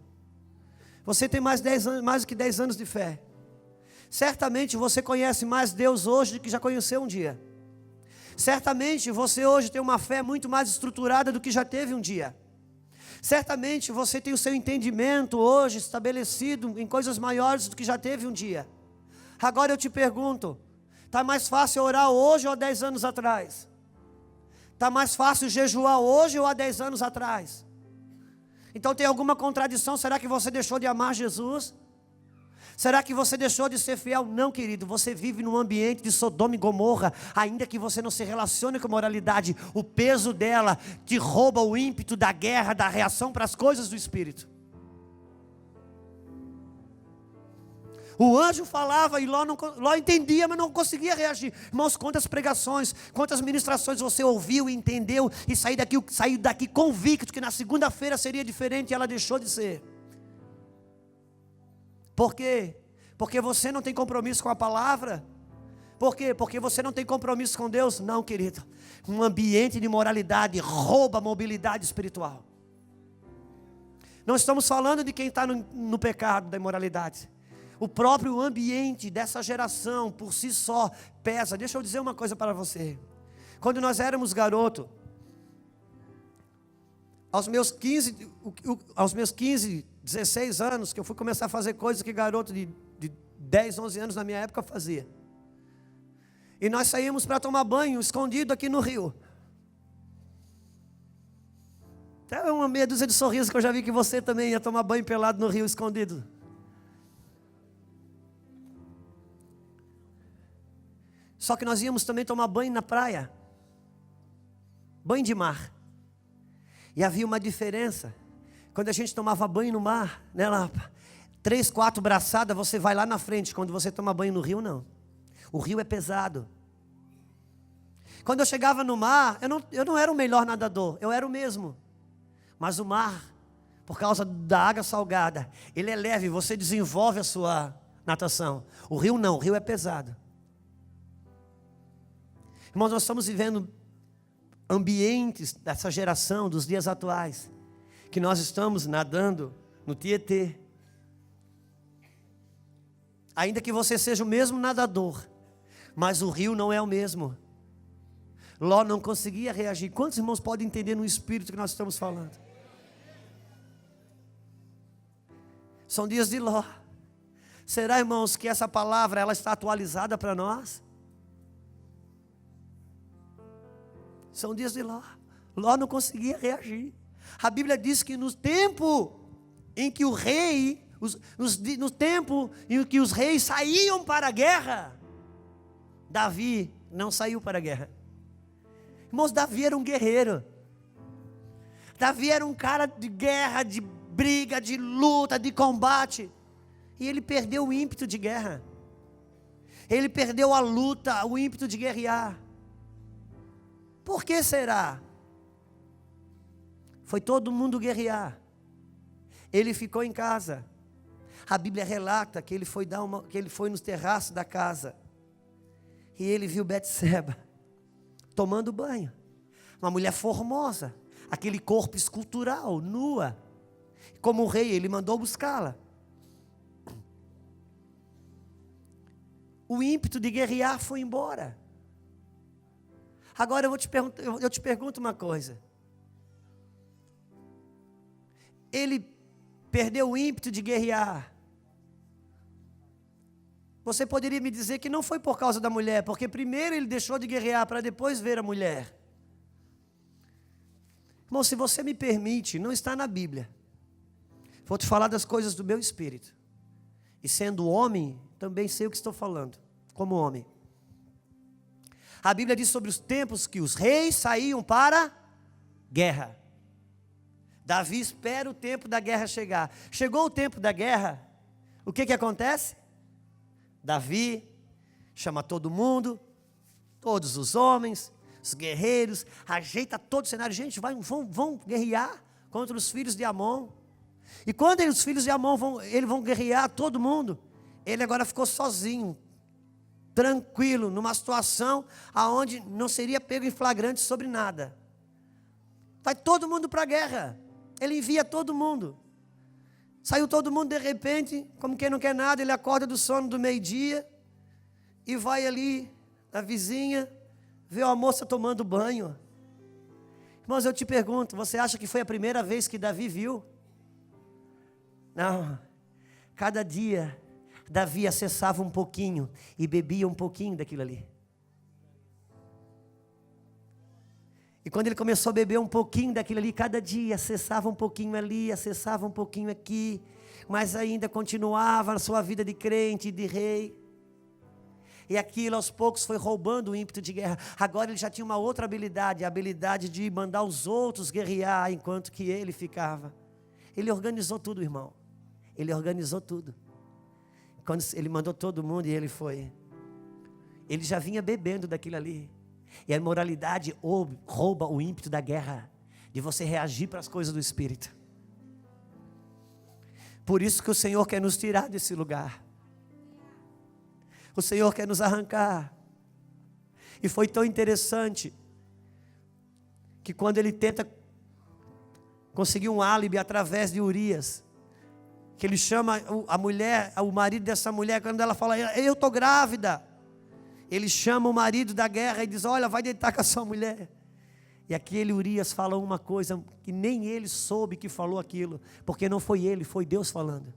Você tem mais do que 10 anos de fé. Certamente você conhece mais Deus hoje do que já conheceu um dia. Certamente você hoje tem uma fé muito mais estruturada do que já teve um dia. Certamente você tem o seu entendimento hoje estabelecido em coisas maiores do que já teve um dia. Agora eu te pergunto, está mais fácil orar hoje ou há 10 anos atrás? Está mais fácil jejuar hoje ou há 10 anos atrás? Então tem alguma contradição? Será que você deixou de amar Jesus? Será que você deixou de ser fiel? Não, querido, você vive num ambiente de Sodoma e Gomorra. Ainda que você não se relacione com a moralidade, o peso dela te rouba o ímpeto da guerra, da reação para as coisas do Espírito. O anjo falava e Ló entendia, mas não conseguia reagir. Irmãos, quantas pregações, quantas ministrações você ouviu e entendeu e saiu daqui convicto que na segunda-feira seria diferente e ela deixou de ser. Por quê? Porque você não tem compromisso com a palavra? Por quê? Porque você não tem compromisso com Deus? Não, querido. Um ambiente de moralidade rouba a mobilidade espiritual. Não estamos falando de quem está no pecado da imoralidade. O próprio ambiente dessa geração por si só pesa. Deixa eu dizer uma coisa para você. Quando nós éramos garoto, aos meus 15, 16 anos, que eu fui começar a fazer coisas que garoto de 10, 11 anos na minha época fazia. E nós saímos para tomar banho escondido aqui no rio. Até uma meia dúzia de sorrisos que eu já vi que você também ia tomar banho pelado no rio escondido. Só que nós íamos também tomar banho na praia. Banho de mar. E havia uma diferença. Quando a gente tomava banho no mar, né, lá, 3, 4 braçadas, você vai lá na frente. Quando você toma banho no rio, não. O rio é pesado. Quando eu chegava no mar, eu não era o melhor nadador, eu era o mesmo. Mas o mar, por causa da água salgada, ele é leve, você desenvolve a sua natação. O rio não, o rio é pesado. Irmãos, nós estamos vivendo ambientes dessa geração, dos dias atuais, que nós estamos nadando no Tietê. Ainda que você seja o mesmo nadador, mas o rio não é o mesmo. Ló não conseguia reagir. Quantos irmãos podem entender no espírito que nós estamos falando? São dias de Ló. Será, irmãos, que essa palavra ela está atualizada para nós? São dias de Ló. Ló não conseguia reagir. A Bíblia diz que no tempo em que o rei, no tempo em que os reis saíam para a guerra, Davi não saiu para a guerra. Irmãos, Davi era um guerreiro. Davi era um cara de guerra, de briga, de luta, de combate. E ele perdeu o ímpeto de guerra. Ele perdeu a luta, o ímpeto de guerrear. Por que será? Foi todo mundo guerrear. Ele ficou em casa. A Bíblia relata que ele foi nos terraços da casa. E ele viu Betseba tomando banho. Uma mulher formosa, aquele corpo escultural, nua. Como rei, ele mandou buscá-la. O ímpeto de guerrear foi embora. Agora eu te pergunto uma coisa. Ele perdeu o ímpeto de guerrear. Você poderia me dizer que não foi por causa da mulher, porque primeiro ele deixou de guerrear para depois ver a mulher. Irmão, se você me permite, não está na Bíblia. Vou te falar das coisas do meu espírito. E sendo homem, também sei o que estou falando, como homem. A Bíblia diz sobre os tempos que os reis saíam para guerra. Davi espera o tempo da guerra chegar. Chegou o tempo da guerra, o que acontece? Davi chama todo mundo, todos os homens, os guerreiros, ajeita todo o cenário. Gente, vão guerrear contra os filhos de Amon. E quando os filhos de Amon vão guerrear todo mundo, ele agora ficou sozinho, tranquilo, numa situação aonde não seria pego em flagrante sobre nada. Vai todo mundo para a guerra. Ele envia todo mundo. Saiu todo mundo de repente, como quem não quer nada, ele acorda do sono do meio-dia e vai ali na vizinha, vê uma moça tomando banho. Irmãos, eu te pergunto, você acha que foi a primeira vez que Davi viu? Não. Cada dia, Davi acessava um pouquinho e bebia um pouquinho daquilo ali. E quando ele começou a beber um pouquinho daquilo ali, cada dia acessava um pouquinho ali, acessava um pouquinho aqui, mas ainda continuava a sua vida de crente e de rei. E aquilo aos poucos foi roubando o ímpeto de guerra. Agora ele já tinha uma outra habilidade, a habilidade de mandar os outros guerrear enquanto que ele ficava. Ele organizou tudo, irmão. Ele organizou tudo. Quando ele mandou todo mundo e ele foi. Ele já vinha bebendo daquilo ali. E a imoralidade rouba o ímpeto da guerra, de você reagir para as coisas do Espírito. Por isso que o Senhor quer nos tirar desse lugar. O Senhor quer nos arrancar. E foi tão interessante que quando ele tenta conseguir um álibi através de Urias, que ele chama a mulher, o marido dessa mulher, quando ela fala, eu estou grávida. Ele chama o marido da guerra e diz, olha, vai deitar com a sua mulher. E aquele Urias fala uma coisa que nem ele soube que falou aquilo, porque não foi ele, foi Deus falando.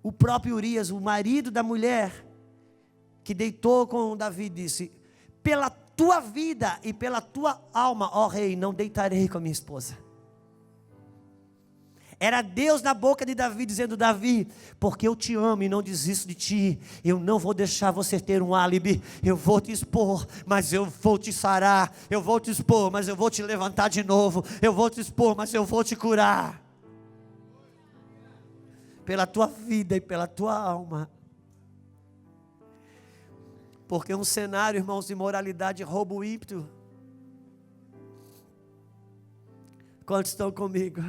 O próprio Urias, o marido da mulher que deitou com Davi, disse, pela tua vida e pela tua alma, ó rei, não deitarei com a minha esposa. Era Deus na boca de Davi, dizendo: Davi, porque eu te amo e não desisto de ti, eu não vou deixar você ter um álibi. Eu vou te expor, mas eu vou te sarar. Eu vou te expor, mas eu vou te levantar de novo. Eu vou te expor, mas eu vou te curar. Pela tua vida e pela tua alma. Porque um cenário, irmãos, de imoralidade rouba o ímpeto. Quantos estão comigo?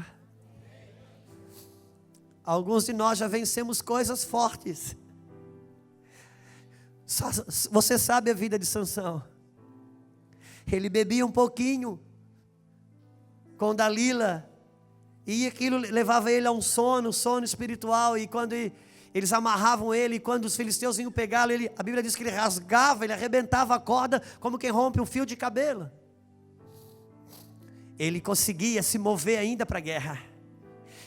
Alguns de nós já vencemos coisas fortes. Você sabe a vida de Sansão. Ele bebia um pouquinho com Dalila, e aquilo levava ele a um sono espiritual. E quando eles amarravam ele, e quando os filisteus vinham pegá-lo, a Bíblia diz que ele rasgava, ele arrebentava a corda como quem rompe um fio de cabelo. Ele conseguia se mover ainda para a guerra.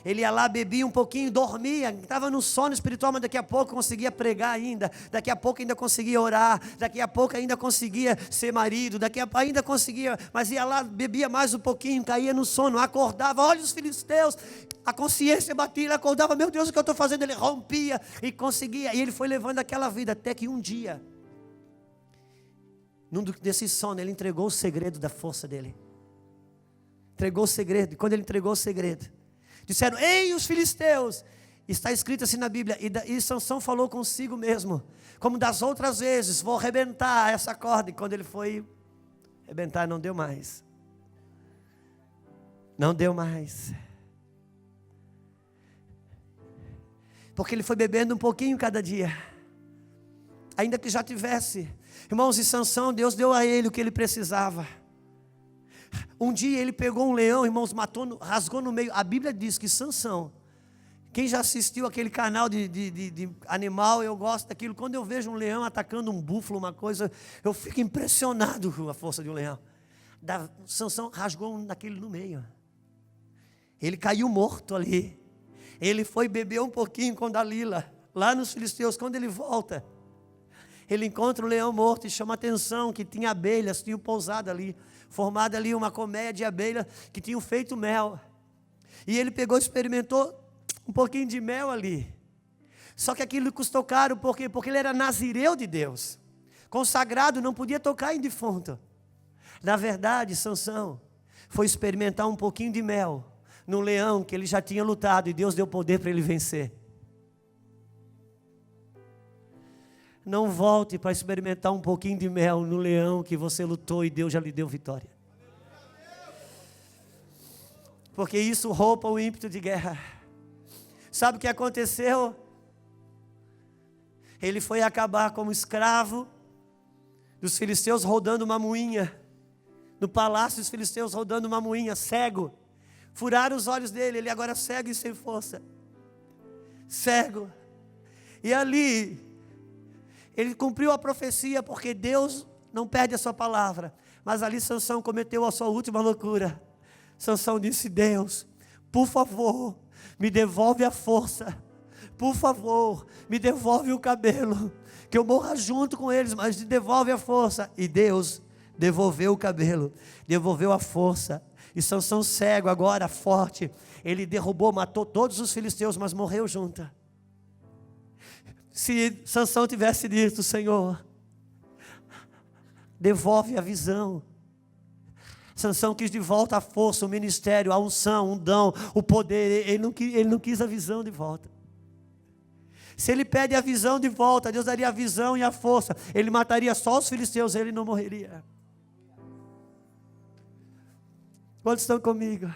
Ele ia lá, bebia um pouquinho, dormia, estava no sono espiritual, mas daqui a pouco conseguia pregar ainda, daqui a pouco ainda conseguia orar, daqui a pouco ainda conseguia ser marido, ainda conseguia, mas ia lá, bebia mais um pouquinho, caía no sono, acordava, olha os filisteus, a consciência batia, ele acordava, meu Deus, o que eu estou fazendo? Ele rompia e conseguia, e ele foi levando aquela vida, até que um dia, num desse sono, ele entregou o segredo da força dele, entregou o segredo, e quando ele entregou o segredo, disseram: ei, os filisteus. Está escrito assim na Bíblia. E Sansão falou consigo mesmo, como das outras vezes: vou arrebentar essa corda. E quando ele foi arrebentar, não deu mais. Não deu mais. Porque ele foi bebendo um pouquinho cada dia. Ainda que já tivesse. Irmãos, e Sansão, Deus deu a ele o que ele precisava. Um dia ele pegou um leão, irmãos, matou, rasgou no meio. A Bíblia diz que Sansão, quem já assistiu aquele canal de animal, eu gosto daquilo. Quando eu vejo um leão atacando um búfalo, uma coisa, eu fico impressionado com a força de um leão. Sansão rasgou naquele no meio. Ele caiu morto ali. Ele foi beber um pouquinho com Dalila, lá nos filisteus. Quando ele volta, ele encontra o leão morto e chama a atenção que tinha abelhas, tinham pousado ali, formado ali uma colmeia de abelha que tinham feito mel. E ele pegou e experimentou um pouquinho de mel ali. Só que aquilo custou caro, por quê? Porque ele era nazireu de Deus, consagrado, não podia tocar em defunto. Na verdade, Sansão foi experimentar um pouquinho de mel num leão que ele já tinha lutado, e Deus deu poder para ele vencer. Não volte para experimentar um pouquinho de mel no leão que você lutou e Deus já lhe deu vitória. Porque isso rouba o ímpeto de guerra. Sabe o que aconteceu? Ele foi acabar como escravo dos filisteus, rodando uma moinha. No palácio dos filisteus, rodando uma moinha, cego. Furaram os olhos dele, ele agora cego e sem força. Cego. E ali ele cumpriu a profecia, porque Deus não perde a sua palavra. Mas ali Sansão cometeu a sua última loucura. Sansão disse: Deus, por favor, me devolve a força. Por favor, me devolve o cabelo. Que eu morra junto com eles, mas me devolve a força. E Deus devolveu o cabelo, devolveu a força. E Sansão, cego agora, forte, ele derrubou, matou todos os filisteus, mas morreu junto. Se Sansão tivesse dito: Senhor, devolve a visão. Sansão quis de volta a força, o ministério, a unção, o dom, o poder. Ele não quis a visão de volta. Se ele pede a visão de volta, Deus daria a visão e a força. Ele mataria só os filisteus, ele não morreria. Quantos estão comigo?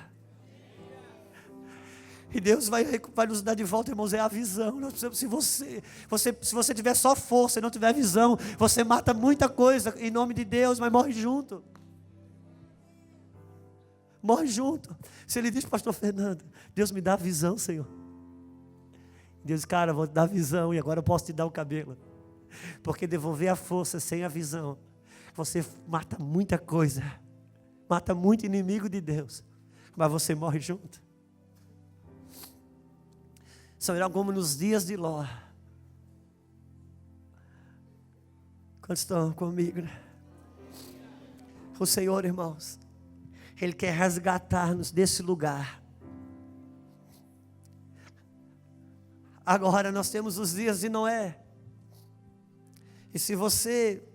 E Deus vai nos dar de volta, irmãos, é a visão. Se você tiver só força e não tiver visão, você mata muita coisa em nome de Deus, mas morre junto. Morre junto. Se ele diz: pastor Fernando, Deus me dá visão, Senhor. Deus diz: cara, vou te dar visão e agora eu posso te dar o cabelo. Porque devolver a força sem a visão, você mata muita coisa. Mata muito inimigo de Deus, mas você morre junto. Será como nos dias de Ló. Quantos estão comigo, né? O Senhor, irmãos, Ele quer resgatar-nos desse lugar. Agora nós temos os dias de Noé. E se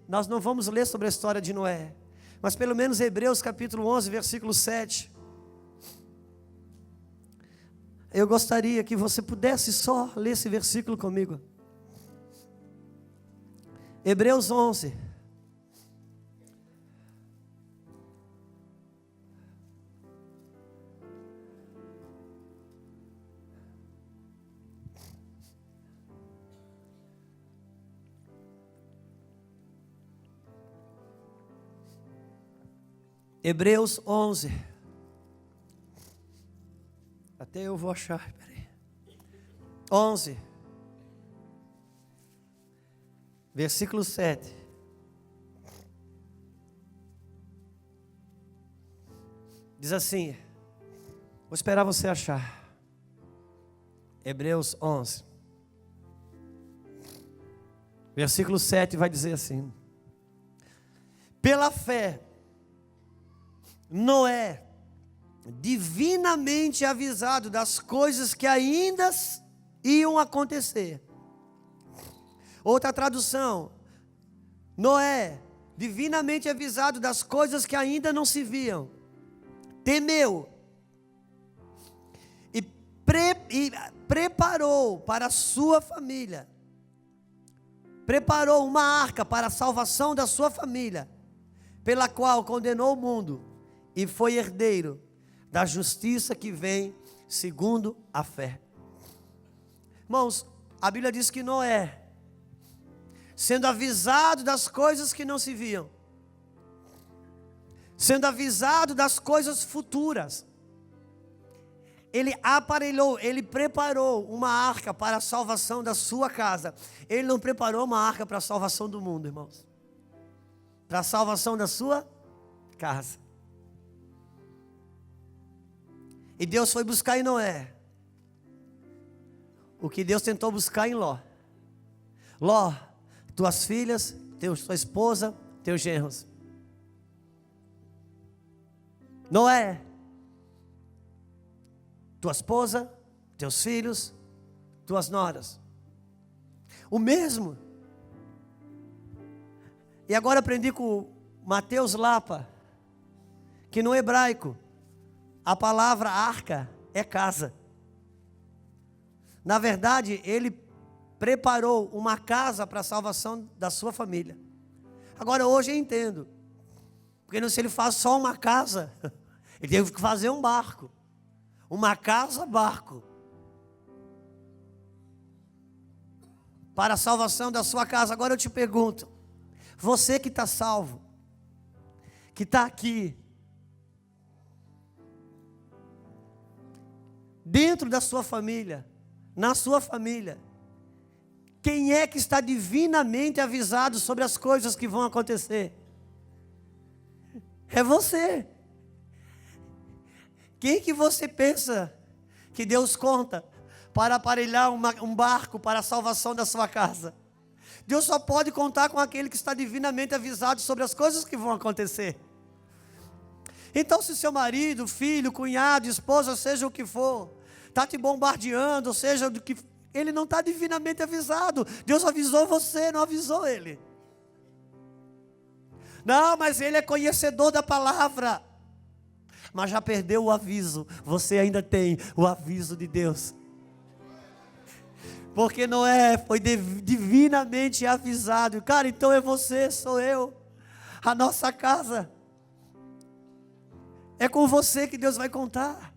nós não vamos ler sobre a história de Noé, mas pelo menos Hebreus capítulo 11, versículo 7. Eu gostaria que você pudesse só ler esse versículo comigo. Hebreus 11. Hebreus 11. Até eu vou achar, peraí. 11. Versículo 7. Diz assim, vou esperar você achar. Hebreus 11. Versículo 7 vai dizer assim: pela fé, Noé, divinamente avisado das coisas que ainda iam acontecer. Outra tradução: Noé, divinamente avisado das coisas que ainda não se viam, temeu e preparou para a sua família, preparou uma arca para a salvação da sua família, pela qual condenou o mundo e foi herdeiro da justiça que vem segundo a fé. Irmãos, a Bíblia diz que Noé, sendo avisado das coisas que não se viam, sendo avisado das coisas futuras, ele aparelhou, ele preparou uma arca para a salvação da sua casa. Ele não preparou uma arca para a salvação do mundo, irmãos, para a salvação da sua casa. E Deus foi buscar em Noé o que Deus tentou buscar em Ló. Ló, tuas filhas, tua esposa, teus genros. Noé, tua esposa, teus filhos, tuas noras. O mesmo. E agora aprendi com Mateus Lapa, que no hebraico a palavra arca é casa. Na verdade, ele preparou uma casa para a salvação da sua família. Agora hoje eu entendo, porque se ele faz só uma casa, ele teve que fazer um barco. Uma casa, barco, para a salvação da sua casa. Agora eu te pergunto, você que está salvo, que está aqui, dentro da sua família, na sua família, quem é que está divinamente avisado sobre as coisas que vão acontecer? É você. Quem que você pensa que Deus conta para aparelhar um barco para a salvação da sua casa? Deus só pode contar com aquele que está divinamente avisado sobre as coisas que vão acontecer. Então, se seu marido, filho, cunhado, esposa, seja o que for, está te bombardeando, ou seja, do que ele não está divinamente avisado. Deus avisou você, não avisou ele. Não, mas ele é conhecedor da palavra. Mas já perdeu o aviso. Você ainda tem o aviso de Deus. Porque Noé foi divinamente avisado. Cara, então é você, sou eu. A nossa casa. É com você que Deus vai contar.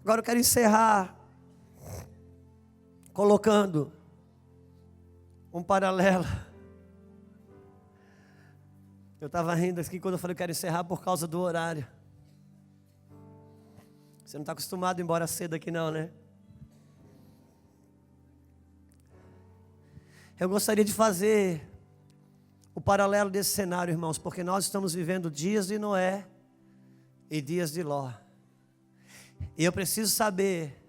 Agora eu quero encerrar colocando um paralelo. Eu estava rindo aqui quando eu falei que quero encerrar por causa do horário. Você não está acostumado a ir embora cedo aqui não, né? Eu gostaria de fazer o paralelo desse cenário, irmãos, porque nós estamos vivendo dias de Noé e dias de Ló. E eu preciso saber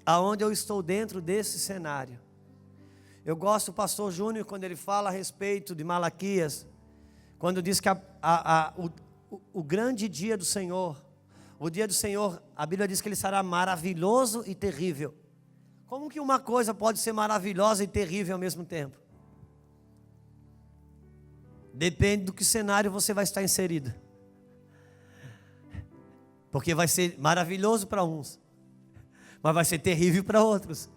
aonde eu estou dentro desse cenário. Eu gosto do pastor Júnior quando ele fala a respeito de Malaquias, quando diz que o grande dia do Senhor, o dia do Senhor, a Bíblia diz que ele será maravilhoso e terrível. Como que uma coisa pode ser maravilhosa e terrível ao mesmo tempo? Depende do que cenário você vai estar inserido. Porque vai ser maravilhoso para uns, mas vai ser terrível para outros.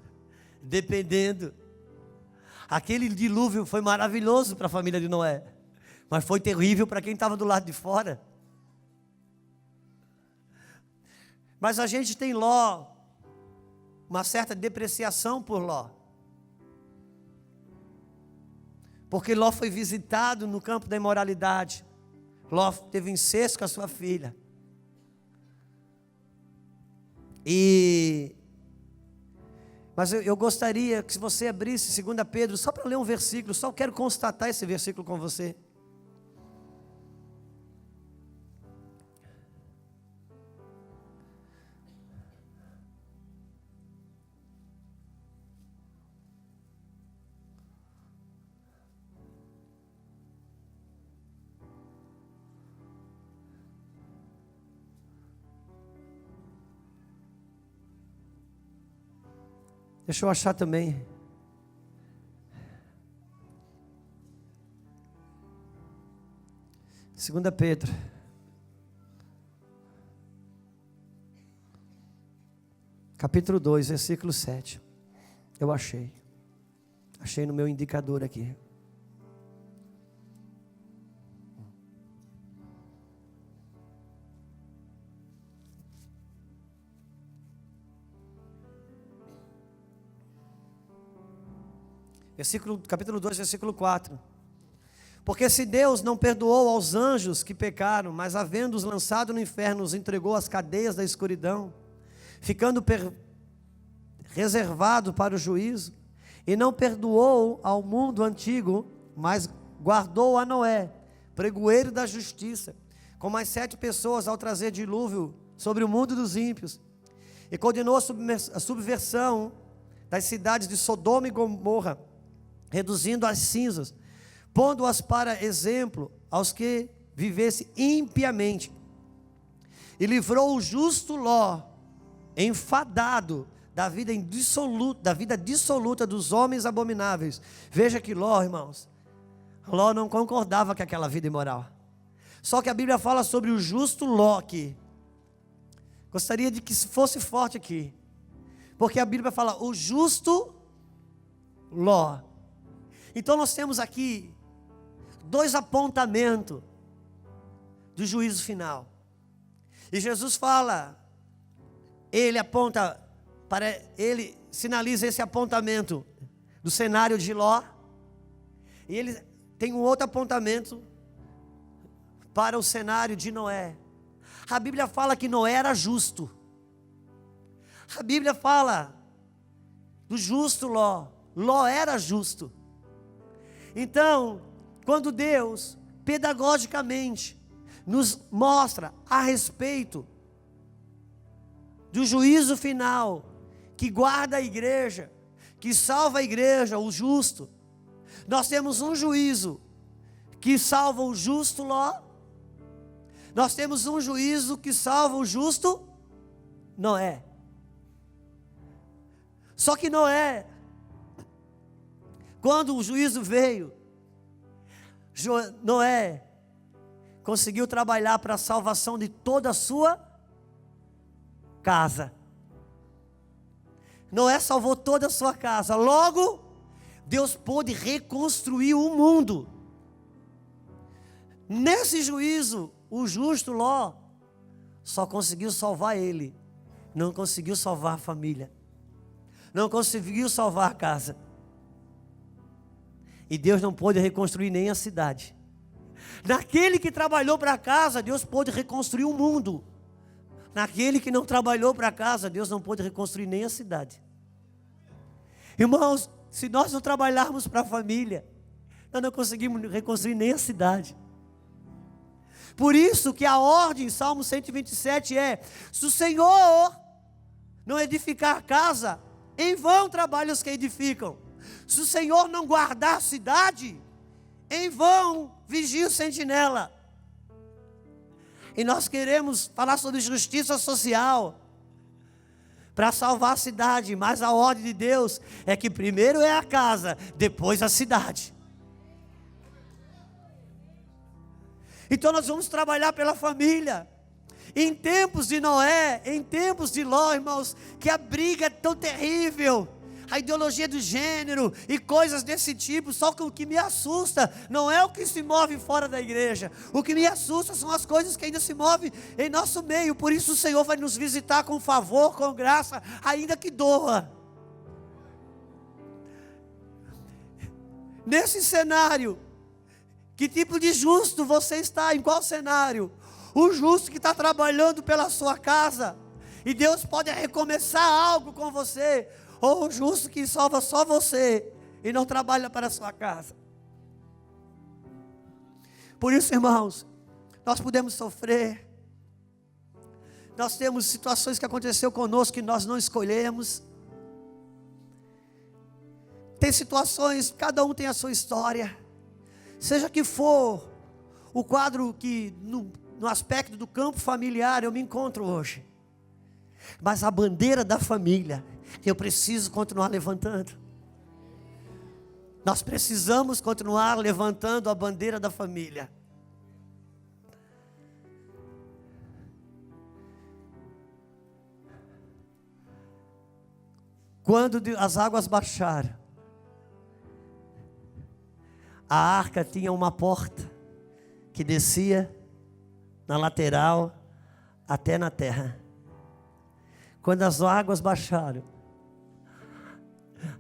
Dependendo. Aquele dilúvio foi maravilhoso para a família de Noé, mas foi terrível para quem estava do lado de fora. Mas a gente tem Ló, uma certa depreciação por Ló. Porque Ló foi visitado no campo da imoralidade. Ló teve incesto com a sua filha. Mas eu gostaria que você abrisse 2 Pedro, só para ler um versículo, só quero constatar esse versículo com você. Deixa eu achar também. Segunda Pedro. Capítulo 2, versículo 7. Eu achei. Achei no meu indicador aqui. Capítulo 2, versículo 4. Porque se Deus não perdoou aos anjos que pecaram, mas havendo-os lançado no inferno, os entregou às cadeias da escuridão, ficando reservado para o juízo, e não perdoou ao mundo antigo, mas guardou a Noé, pregoeiro da justiça, com mais 7 pessoas ao trazer dilúvio sobre o mundo dos ímpios, e condenou a subversão das cidades de Sodoma e Gomorra, reduzindo as cinzas, pondo-as para exemplo aos que vivessem impiamente, e livrou o justo Ló, enfadado da vida dissoluta dos homens abomináveis. Veja que Ló, irmãos, Ló não concordava com aquela vida imoral. Só que a Bíblia fala sobre o justo Ló aqui. Gostaria de que fosse forte aqui, porque a Bíblia fala o justo Ló. Então nós temos aqui 2 apontamentos do juízo final. E Jesus fala, ele aponta ele sinaliza esse apontamento do cenário de Ló, e ele tem um outro apontamento para o cenário de Noé. A Bíblia fala que Noé era justo. A Bíblia fala do justo Ló. Ló era justo. Então, quando Deus, pedagogicamente, nos mostra a respeito do juízo final, que guarda a igreja, que salva a igreja, o justo, nós temos um juízo que salva o justo Ló, nós temos um juízo que salva o justo Noé. Só que Noé, quando o juízo veio, Noé conseguiu trabalhar para a salvação de toda a sua casa. Noé salvou toda a sua casa. Logo, Deus pôde reconstruir o mundo. Nesse juízo, o justo Ló só conseguiu salvar ele, não conseguiu salvar a família, não conseguiu salvar a casa. E Deus não pôde reconstruir nem a cidade. Naquele que trabalhou para a casa, Deus pôde reconstruir o mundo. Naquele que não trabalhou para a casa, Deus não pôde reconstruir nem a cidade. Irmãos, se nós não trabalharmos para a família, nós não conseguimos reconstruir nem a cidade. Por isso que a ordem, Salmo 127 é: se o Senhor não edificar a casa, em vão trabalham os que edificam. Se o Senhor não guardar a cidade, em vão vigia o sentinela. E nós queremos falar sobre justiça social para salvar a cidade, mas a ordem de Deus é que primeiro é a casa, depois a cidade. Então nós vamos trabalhar pela família. Em tempos de Noé, em tempos de Ló, irmãos, que a briga é tão terrível, a ideologia do gênero e coisas desse tipo. Só que o que me assusta não é o que se move fora da igreja, o que me assusta são as coisas que ainda se movem em nosso meio. Por isso o Senhor vai nos visitar com favor, com graça, ainda que doa. Nesse cenário, que tipo de justo você está? Em qual cenário? O justo que está trabalhando pela sua casa, e Deus pode recomeçar algo com você, ou o justo que salva só você, e não trabalha para a sua casa. Por isso, irmãos, nós podemos sofrer, nós temos situações que aconteceu conosco que nós não escolhemos, tem situações, cada um tem a sua história, seja que for o quadro que no aspecto do campo familiar eu me encontro hoje, mas a bandeira da família eu preciso continuar levantando. Nós precisamos continuar levantando a bandeira da família. Quando as águas baixaram, a arca tinha uma porta que descia na lateral até na terra. Quando as águas baixaram,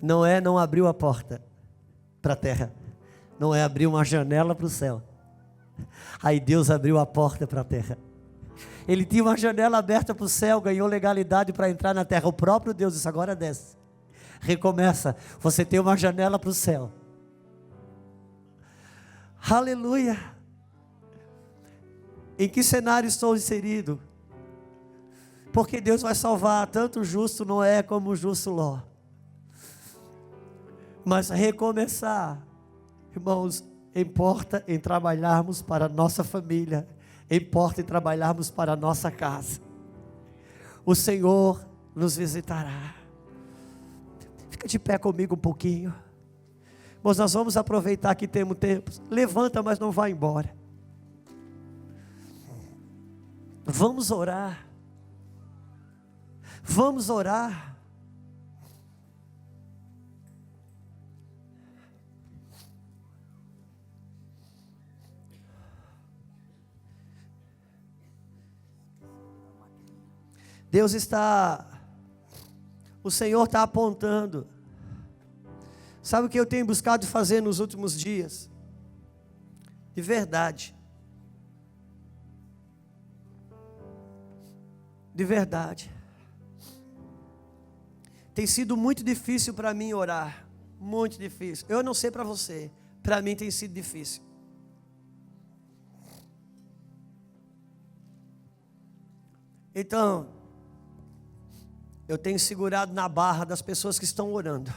Noé não abriu a porta para a terra, Noé abriu uma janela para o céu. Aí Deus abriu a porta para a terra. Ele tinha uma janela aberta para o céu, ganhou legalidade para entrar na terra. O próprio Deus disse: agora desce, recomeça, você tem uma janela para o céu. Aleluia. Em que cenário estou inserido? Porque Deus vai salvar tanto o justo Noé como o justo Ló. Mas recomeçar, irmãos, importa em trabalharmos para a nossa família, importa em trabalharmos para a nossa casa. O Senhor nos visitará. Fica de pé comigo um pouquinho. Mas nós vamos aproveitar que temos tempo. Levanta, mas não vá embora. Vamos orar. Vamos orar. Deus está, o Senhor está apontando. Sabe o que eu tenho buscado fazer nos últimos dias? De verdade. De verdade. Tem sido muito difícil para mim orar. Muito difícil. Eu não sei para você. Para mim tem sido difícil. Então, eu tenho segurado na barra das pessoas que estão orando.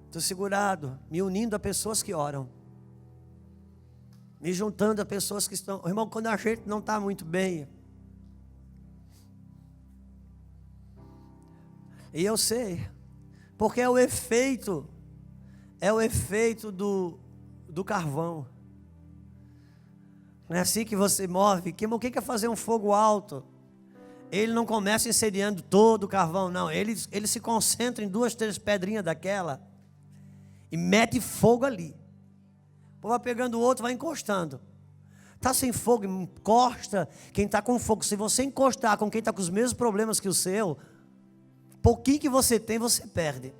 Estou segurado, me unindo a pessoas que oram. Me juntando a pessoas que estão... Irmão, quando a gente não está muito bem... E eu sei, porque é o efeito do carvão. Não é assim que você move. O que é fazer um fogo alto? Ele não começa incendiando todo o carvão, não. Ele se concentra em 2, 3 pedrinhas daquela e mete fogo ali. O povo vai pegando o outro, vai encostando. Está sem fogo, encosta quem está com fogo. Se você encostar com quem está com os mesmos problemas que o seu, pouquinho que você tem, você perde.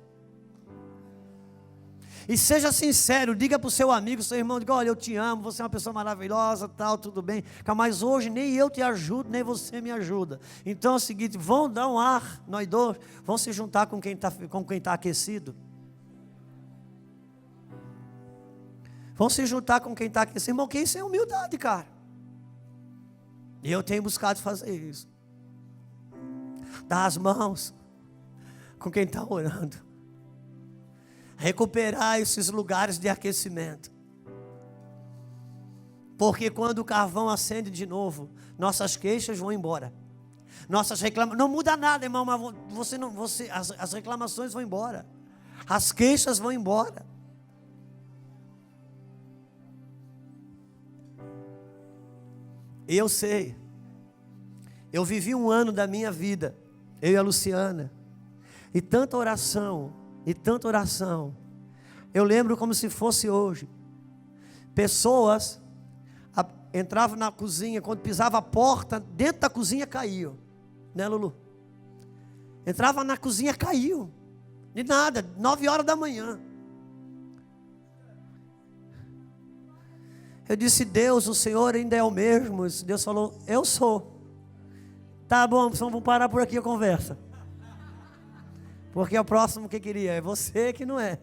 E seja sincero, diga para o seu amigo, seu irmão, diga: olha, eu te amo, você é uma pessoa maravilhosa, tal, tudo bem, mas hoje nem eu te ajudo, nem você me ajuda. Então é o seguinte, vão dar um ar, nós dois, vão se juntar com quem está aquecido. Vão se juntar com quem está aquecido. Irmão, que isso é humildade, cara. E eu tenho buscado fazer isso. Dar as mãos com quem está orando. Recuperar esses lugares de aquecimento. Porque quando o carvão acende de novo, nossas queixas vão embora. Nossas reclamações, não muda nada, irmão, mas as reclamações vão embora. As queixas vão embora. E eu sei, eu vivi um ano da minha vida, eu e a Luciana, e tanta oração, eu lembro como se fosse hoje. Pessoas entravam na cozinha, quando pisava a porta, dentro da cozinha caiu, né, Lulu? Entrava na cozinha, caiu, de nada, 9 horas da manhã. Eu disse: Deus, o Senhor ainda é o mesmo. Deus falou: eu sou. Tá bom, então vamos parar por aqui a conversa. Porque o próximo que queria é você que não é.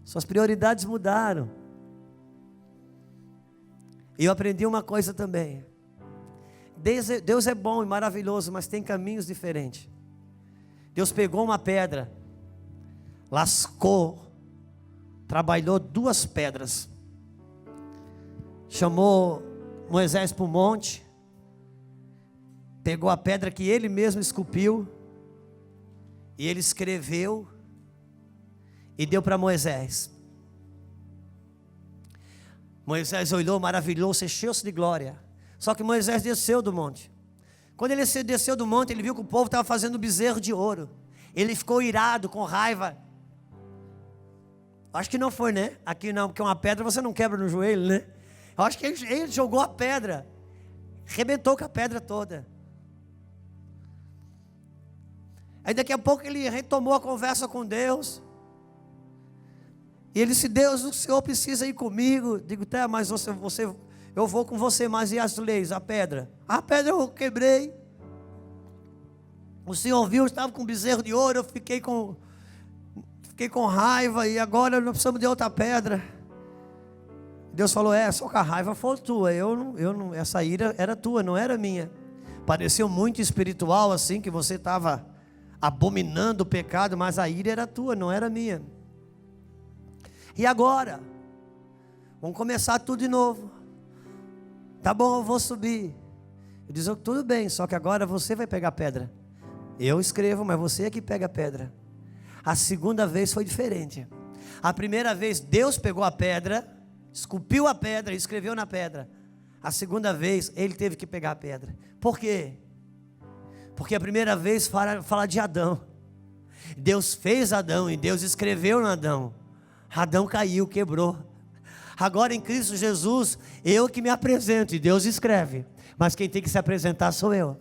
Suas prioridades mudaram. E eu aprendi uma coisa também. Deus é bom e maravilhoso, mas tem caminhos diferentes. Deus pegou uma pedra, lascou, trabalhou 2 pedras, chamou Moisés para o monte, pegou a pedra que ele mesmo esculpiu, e ele escreveu, e deu para Moisés. Moisés olhou, maravilhou-se, encheu-se de glória. Só que Moisés desceu do monte. Quando ele desceu do monte, ele viu que o povo estava fazendo bezerro de ouro. Ele ficou irado, com raiva. Acho que não foi, né? Aqui não, porque uma pedra você não quebra no joelho, né? Eu acho que ele jogou a pedra, arrebentou com a pedra toda. Aí daqui a pouco ele retomou a conversa com Deus. E ele disse: Deus, o Senhor precisa ir comigo. Digo: tá, mas eu vou com você, mas e as leis, a pedra? A pedra eu quebrei. O Senhor viu, eu estava com um bezerro de ouro, eu fiquei com raiva, e agora nós precisamos de outra pedra. Deus falou: só que a raiva foi tua, essa ira era tua, não era minha. Pareceu muito espiritual assim, que você estava abominando o pecado, mas a ira era tua, não era minha. E agora? Vamos começar tudo de novo. Tá bom, eu vou subir. Eu disse: tudo bem, só que agora você vai pegar a pedra. Eu escrevo, mas você é que pega a pedra. A segunda vez foi diferente. A primeira vez Deus pegou a pedra, esculpiu a pedra e escreveu na pedra. A segunda vez ele teve que pegar a pedra. Por quê? Porque a primeira vez fala de Adão. Deus fez Adão e Deus escreveu no Adão. Adão caiu, quebrou. Agora em Cristo Jesus, eu que me apresento e Deus escreve. Mas quem tem que se apresentar sou eu.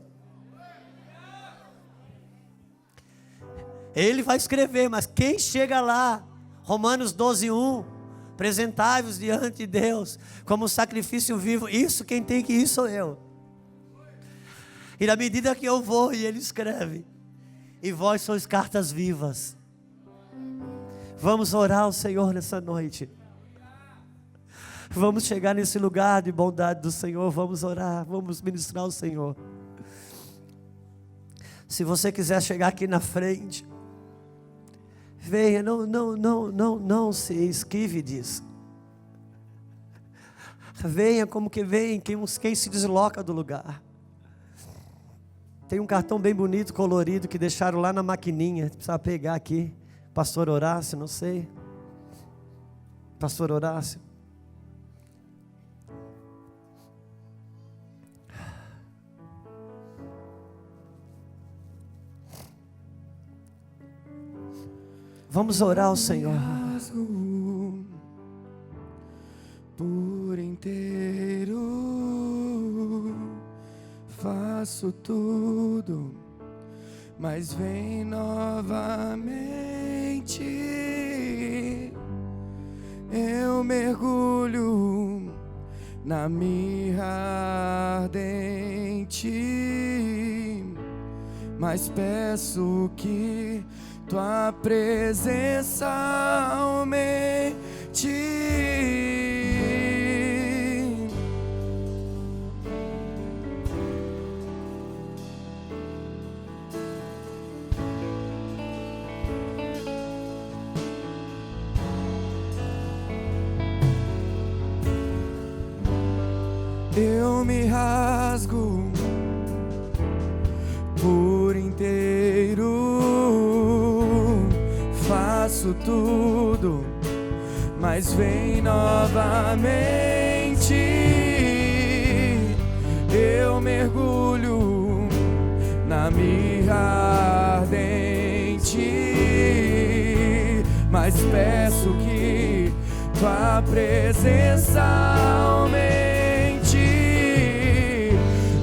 Ele vai escrever, mas quem chega lá? Romanos 12:1. Apresentai-vos diante de Deus como sacrifício vivo. Isso quem tem que ir sou eu. E na medida que eu vou, e ele escreve. E vós sois cartas vivas. Vamos orar ao Senhor nessa noite. Vamos chegar nesse lugar de bondade do Senhor. Vamos orar, vamos ministrar ao Senhor. Se você quiser chegar aqui na frente, venha, não se esquive disso. Venha como que vem, quem se desloca do lugar. Tem um cartão bem bonito, colorido, que deixaram lá na maquininha. Precisa pegar aqui. Pastor Horácio, não sei. Pastor Horácio. Vamos orar ao Senhor. Por inteiro faço tudo, mas vem novamente. Eu mergulho na mirra ardente, mas peço que tua presença aumente. eu me rasgo por inteiro, faço tudo, mas vem novamente. Eu mergulho na mirra ardente, mas peço que tua presença aumente.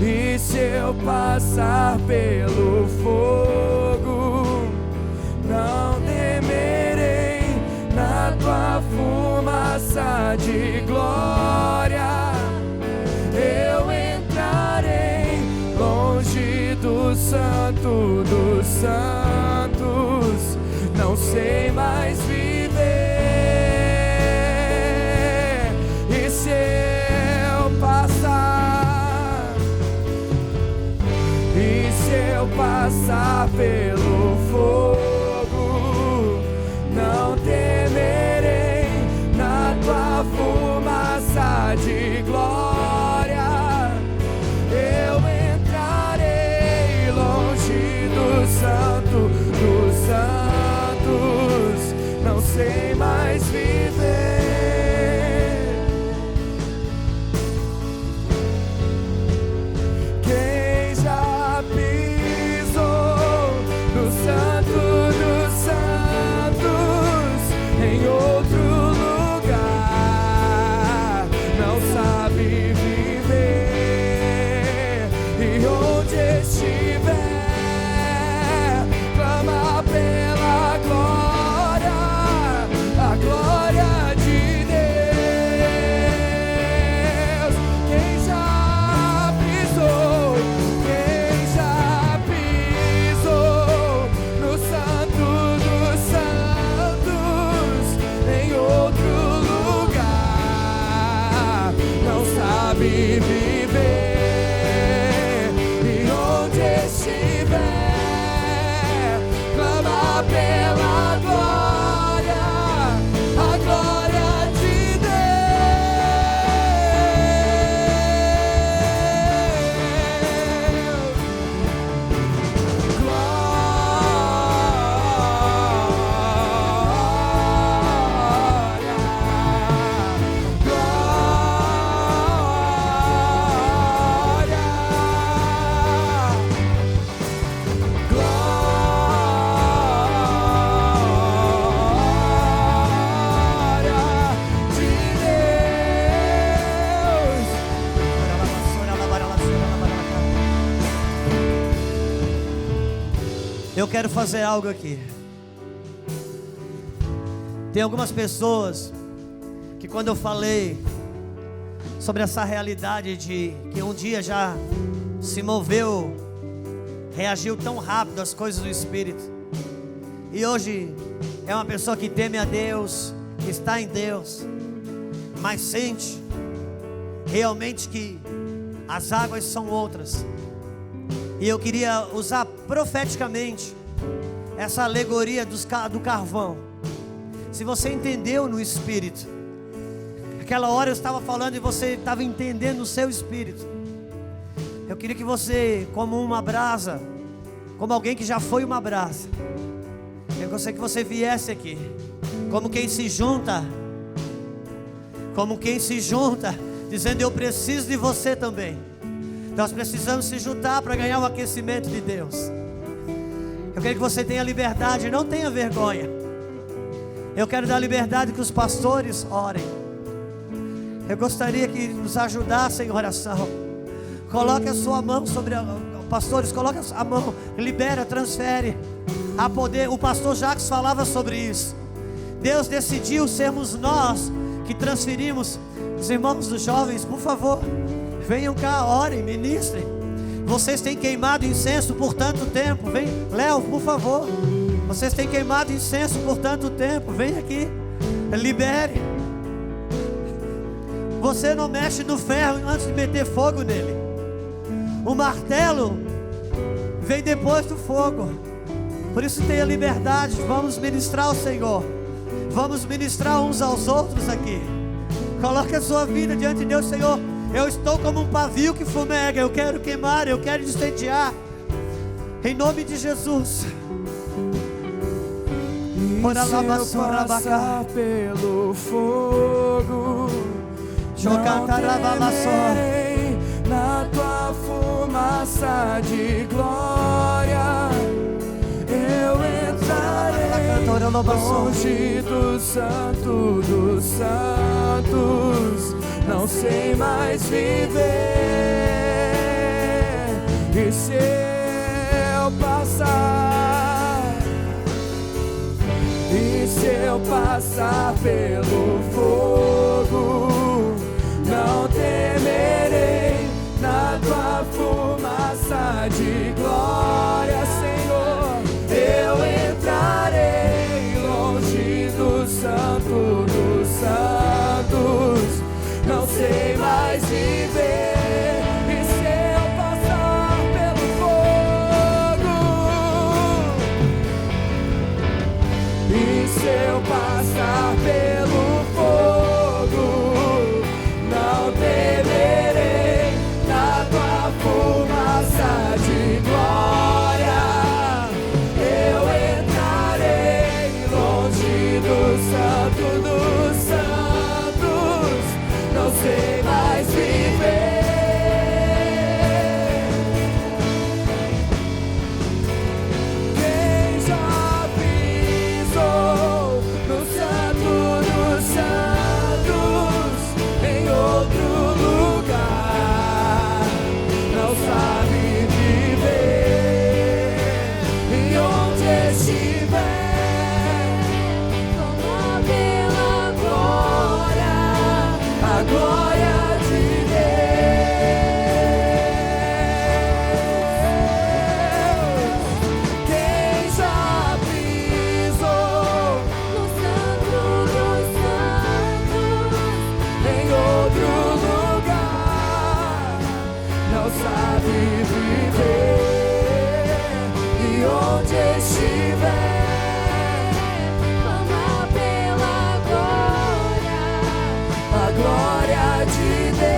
E se eu passar pelo fogo, não temerei, na tua fumaça de glória eu entrarei, longe do santo dos santos, não sei mais viver. E se eu passar pelo fogo, não temerei, na tua fumaça de glória eu entrarei, longe do santo dos santos, não sei mais viver. Quem já pisou no santo dos santos, em outro lugar, não sabe viver. E onde estiver, clama pela glória, a glória de Deus. Quem já pisou no santo dos santos, em outro lugar, não sabe viver. E onde estiver, clama pela glória, a glória de Deus. Eu quero fazer algo aqui. Tem algumas pessoas que, quando eu falei sobre essa realidade de que um dia já se moveu, reagiu tão rápido às coisas do Espírito, e hoje é uma pessoa que teme a Deus, que está em Deus, mas sente realmente que as águas são outras. E eu queria usar profeticamente essa alegoria do carvão. Se você entendeu no Espírito, aquela hora eu estava falando e você estava entendendo no seu Espírito, eu queria que você, como uma brasa, como alguém que já foi uma brasa, eu gostaria que você viesse aqui, como quem se junta, dizendo: eu preciso de você também. Nós precisamos se juntar para ganhar o aquecimento de Deus. Eu quero que você tenha liberdade, não tenha vergonha. Eu quero dar liberdade que os pastores orem. Eu gostaria que nos ajudassem em oração. Coloque a sua mão sobre pastores, coloque a mão, libera, transfere a poder. O pastor Jacques falava sobre isso. Deus decidiu sermos nós que transferimos. Os irmãos dos jovens, por favor, venham cá, orem, ministrem. Vocês têm queimado incenso por tanto tempo. Vem, Léo, por favor. Vocês têm queimado incenso por tanto tempo. Vem aqui, libere. Você não mexe no ferro antes de meter fogo nele. O martelo vem depois do fogo. Por isso tenha liberdade. Vamos ministrar ao Senhor. Vamos ministrar uns aos outros aqui. Coloque a sua vida diante de Deus. Senhor, Eu estou como um pavio que fumega. Eu quero queimar, eu quero incendiar. Em nome de Jesus. E se eu passar pelo fogo, não temerei, na tua fumaça de glória eu entrarei longe do santo dos santos, não sei mais viver. E se eu passar, e se eu passar pelo fogo, não temerei, na tua fumaça de glória, Senhor, eu entrarei longe do santo dos santos, não sei mais viver. E se eu passar pelo fogo, e se eu passar pelo fogo, não temerei, na tua fumaça de glória eu entrarei longe do santo dos santos, não sei mais viver. Quem já pisou no santo dos santos, em outro lugar, não sabe viver. E onde estiver, toma pela glória, a glória de Deus. Quem já pisou no santo dos santos, em outro lugar, não sabe viver. E onde estiver, clama pela glória, a glória de Deus.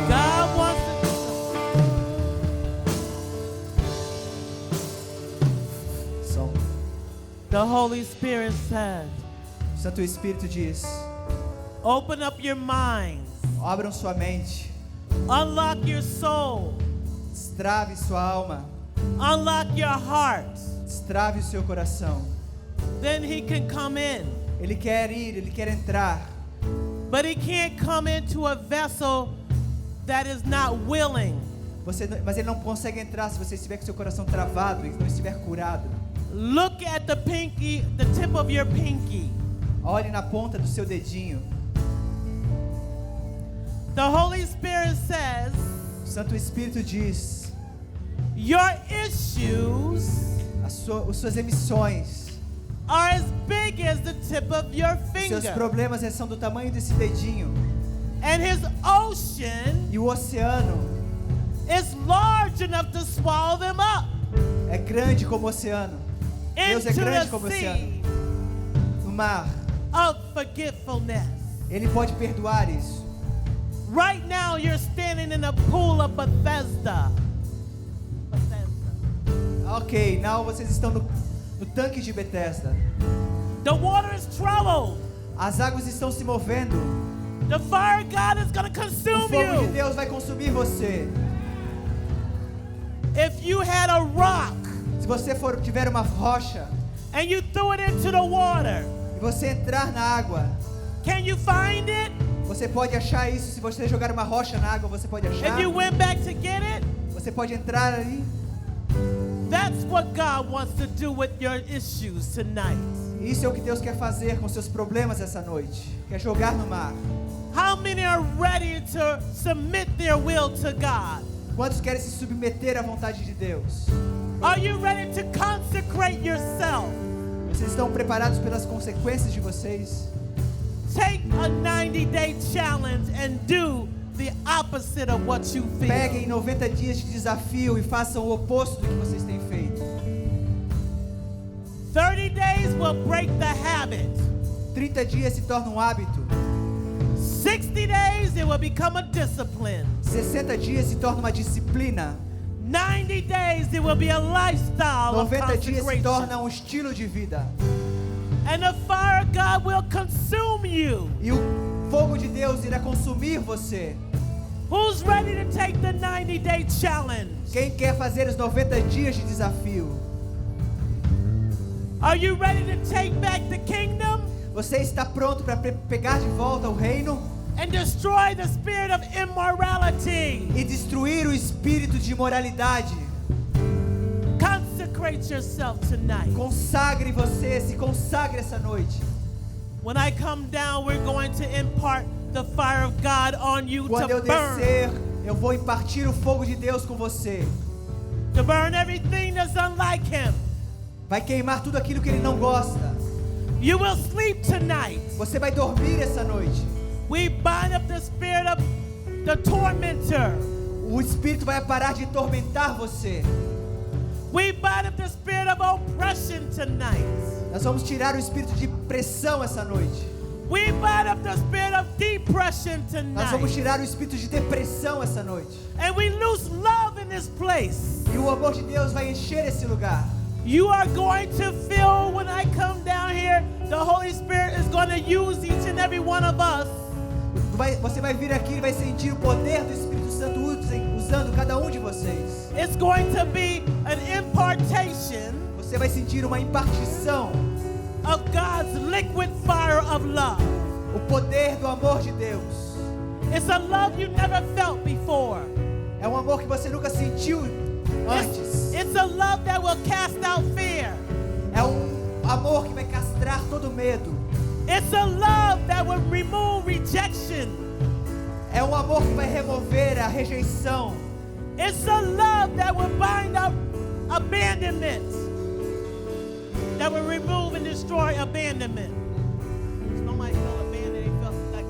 God wants Som. the Holy Spirit said, O Santo Espírito diz: open up your minds, abram sua mente, unlock your soul, destrave sua alma, unlock your heart. destrave o seu coração. Then he can come in. Ele quer ir, ele quer entrar, But he can't come into a vessel that is not willing. mas ele não consegue entrar se você estiver com seu coração travado e não estiver curado. Look at the pinky, the tip of your pinky. Olhe na ponta do seu dedinho. The Holy Spirit says, O Santo Espírito diz: your issues as suas emissões, are as big as the tip of your seus finger. problemas são do tamanho desse dedinho. And his ocean E o oceano is large enough to swallow them up é grande como o oceano. Deus é into grande the como o sea oceano. No mar, of forgetfulness. Ele pode perdoar isso. Right now you're standing in a pool of Bethesda. Bethesda. Ok, now vocês estão no tanque de Betesda. The water is troubled. As águas estão se movendo. The fire of God is going to O consume fogo de you. Deus vai consumir você. If you had a rock Se você tiver uma rocha and you threw it into the water, e você entrar na água, can you find it? você pode achar isso. Se você jogar uma rocha na água, você pode achar. If you went back to get it, Você pode entrar ali. that's what God wants to do with your issues tonight. Isso é o que Deus quer fazer com seus problemas essa noite. Quer jogar no mar. How many are ready to submit their will to God? Quantos querem se submeter à vontade de Deus? Are you ready to consecrate yourself? Vocês estão preparados pelas consequências de vocês? Take a 90-day challenge and do the opposite of what you feel. Peguem 90 dias de desafio e façam o oposto do que vocês têm feito. 30 days will break the habit. 30 dias se torna um hábito. 60 days it will become a discipline. 60 dias se torna uma disciplina. 90 days it will be a lifestyle of 90 dias se consecration. torna um estilo de vida. And the fire of God will consume you. E o fogo de Deus irá consumir você. Who's ready to take the 90-day challenge? Quem quer fazer os 90 dias de desafio? Are you ready to take back the kingdom Você está pronto para pegar de volta o reino and destroy the spirit of immorality? e destruir o espírito de imoralidade? Consecrate yourself tonight. Consagre você, se consagre essa noite. When I come down, we're going to impart the fire of God on you Quando eu to burn. descer, eu vou impartir o fogo de Deus com você. To burn everything that's unlike Him. Vai queimar tudo aquilo que ele não gosta. You will sleep tonight. Você vai dormir essa noite. We bind up the spirit of the tormentor. O espírito vai parar de tormentar você. We bind up the spirit of oppression tonight. Nós vamos tirar o espírito de pressão essa noite. We bind up the spirit of depression Nós vamos tonight. tirar o espírito de depressão essa noite. And we loose love in this place. E o amor de Deus vai encher esse lugar. You are going to feel when I come down here, the Holy Spirit is going to use each and every one of us. Você vai vir aqui e vai sentir o poder do Espírito Santo usando cada um de vocês. It's going to be an impartation Você vai sentir uma impartição, of God's liquid fire of love. o poder do amor de Deus. It's a love you never felt before. É um amor que você nunca sentiu antes. It's a love that will cast out fear. É um amor que vai castrar todo medo. It's a love that will remove rejection. É um amor que vai remover a rejeição. It's a love that will bind up abandonment. That will remove and destroy abandonment. Somebody felt abandoned. They felt like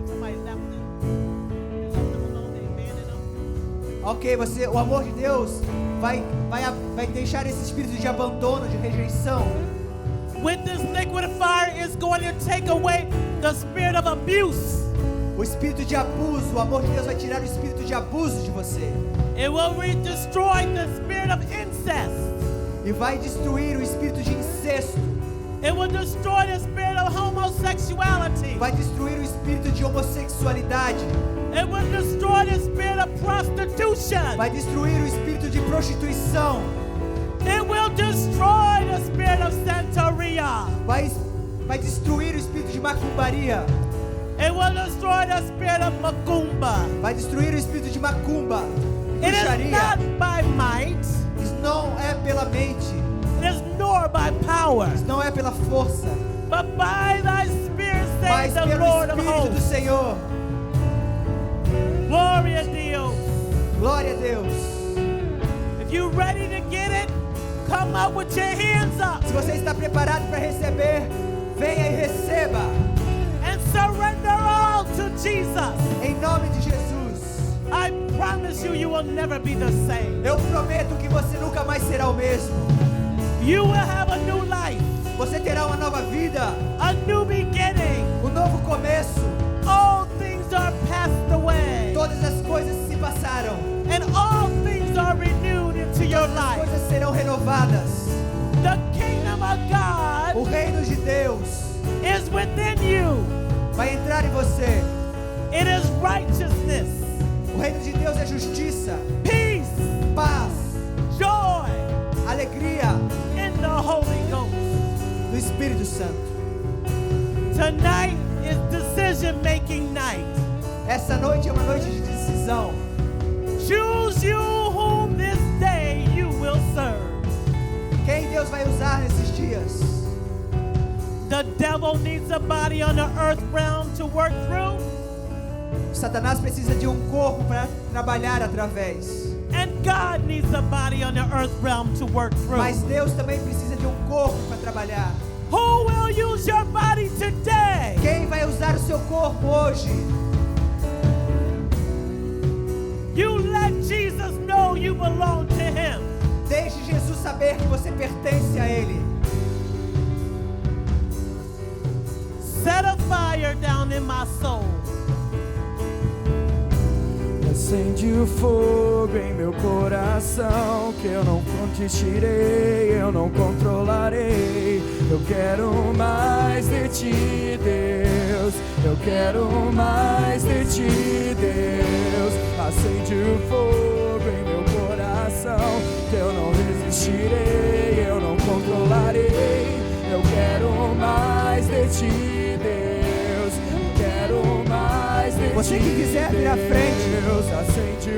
somebody left them. They left them alone. They abandoned them. Ok, o amor de Deus vai deixar esse espírito de abandono, de rejeição. With this liquid fire, it's going to take away the spirit of abuse. O espírito de abuso, o amor de Deus vai tirar o espírito de abuso de você. It will destroy the spirit of incest. E vai destruir o espírito de incesto. It will destroy the spirit of homosexuality. Vai destruir o espírito de homossexualidade. It will destroy the spirit of prostitution. Vai destruir o espírito de prostituição. It will destroy the spirit of Santeria. Vai destruir o espírito de macumbaria. It will destroy the spirit of Macumba. Vai destruir o espírito de macumba. It is Bruxaria. not by might, Isso não é pela mente. it is nor by power, Isso não é pela força. but by thy spirit, Mas says the pelo Lord of Espírito do hosts. Senhor. Gloria a Deus. Glória a Deus. If you're ready to get it, come up with your hands up Se você está preparado para receber, venha e receba. and surrender all to Jesus. Em nome de Jesus. I promise you, you will never be the same. Eu prometo que você nunca mais será o mesmo. You will have a new life, Você terá uma nova vida, a new beginning. um novo começo. All things are passed away, Todas as coisas se passaram. and all things are renewed into your Todas as life. coisas serão renovadas. The kingdom of O God reino de Deus is within you. vai entrar em você. It is righteousness, O reino de Deus é justiça, peace, paz, joy alegria in the Holy Ghost. do Espírito Santo. Tonight is decision-making night. Essa noite é uma noite de decisão. Choose you whom this day you will serve. Quem Deus vai usar nesses dias? The devil needs a body on the earth realm to work through. Satanás precisa de um corpo para trabalhar através. And God needs a body on the earth realm to work through. Mas Deus também precisa de um corpo para trabalhar. Who will use your body today? Quem vai usar o seu corpo hoje? You let Jesus know you belong to Him. Deixe Jesus saber que você pertence a Ele. Set a fire down in my soul. Acende o fogo em meu coração, que eu não conquistarei, eu não controlarei. Eu quero mais de ti, Deus. Eu quero mais de ti, Deus. Acende o fogo em meu coração, que eu não resistirei, eu não controlarei. Eu quero mais de ti, Deus. Eu quero mais de ti. Você que quiser vir à frente,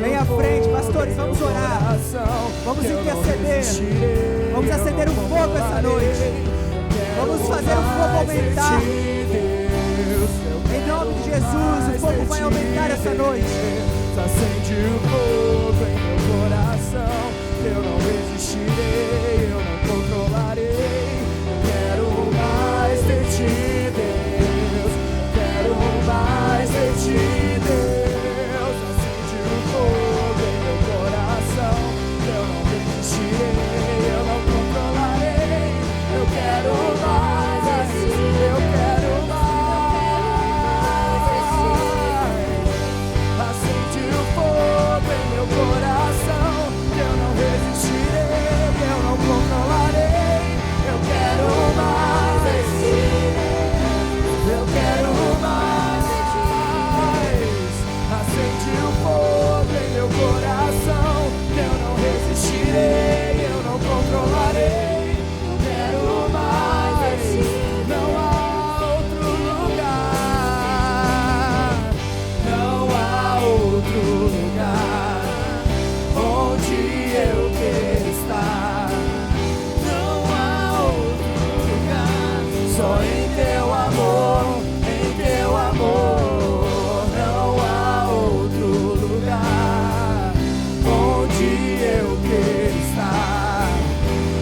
vem à frente, pastores, vamos orar. Vamos interceder. Vamos acender o fogo essa noite. Vamos fazer o fogo aumentar. Em nome de Jesus, o fogo vai aumentar essa noite. Acende o fogo em meu coração, eu não resistirei, eu não controlarei. Eu quero mais de ti, Deus. Quero mais de ti, Deus. Acende o fogo em meu coração, eu não resistirei, eu não controlarei. Eu quero mais de ti, eu quero mais. Acende o fogo em meu coração, eu não resistirei, eu não controlarei. Eu quero mais de ti, eu quero mais. Acende o fogo em meu coração, eu não resistirei, eu não controlarei. Eu quero mais, não há outro lugar, não há outro lugar onde eu quero estar. Não há outro lugar, só em teu amor, em teu amor. Não há outro lugar onde eu quero estar.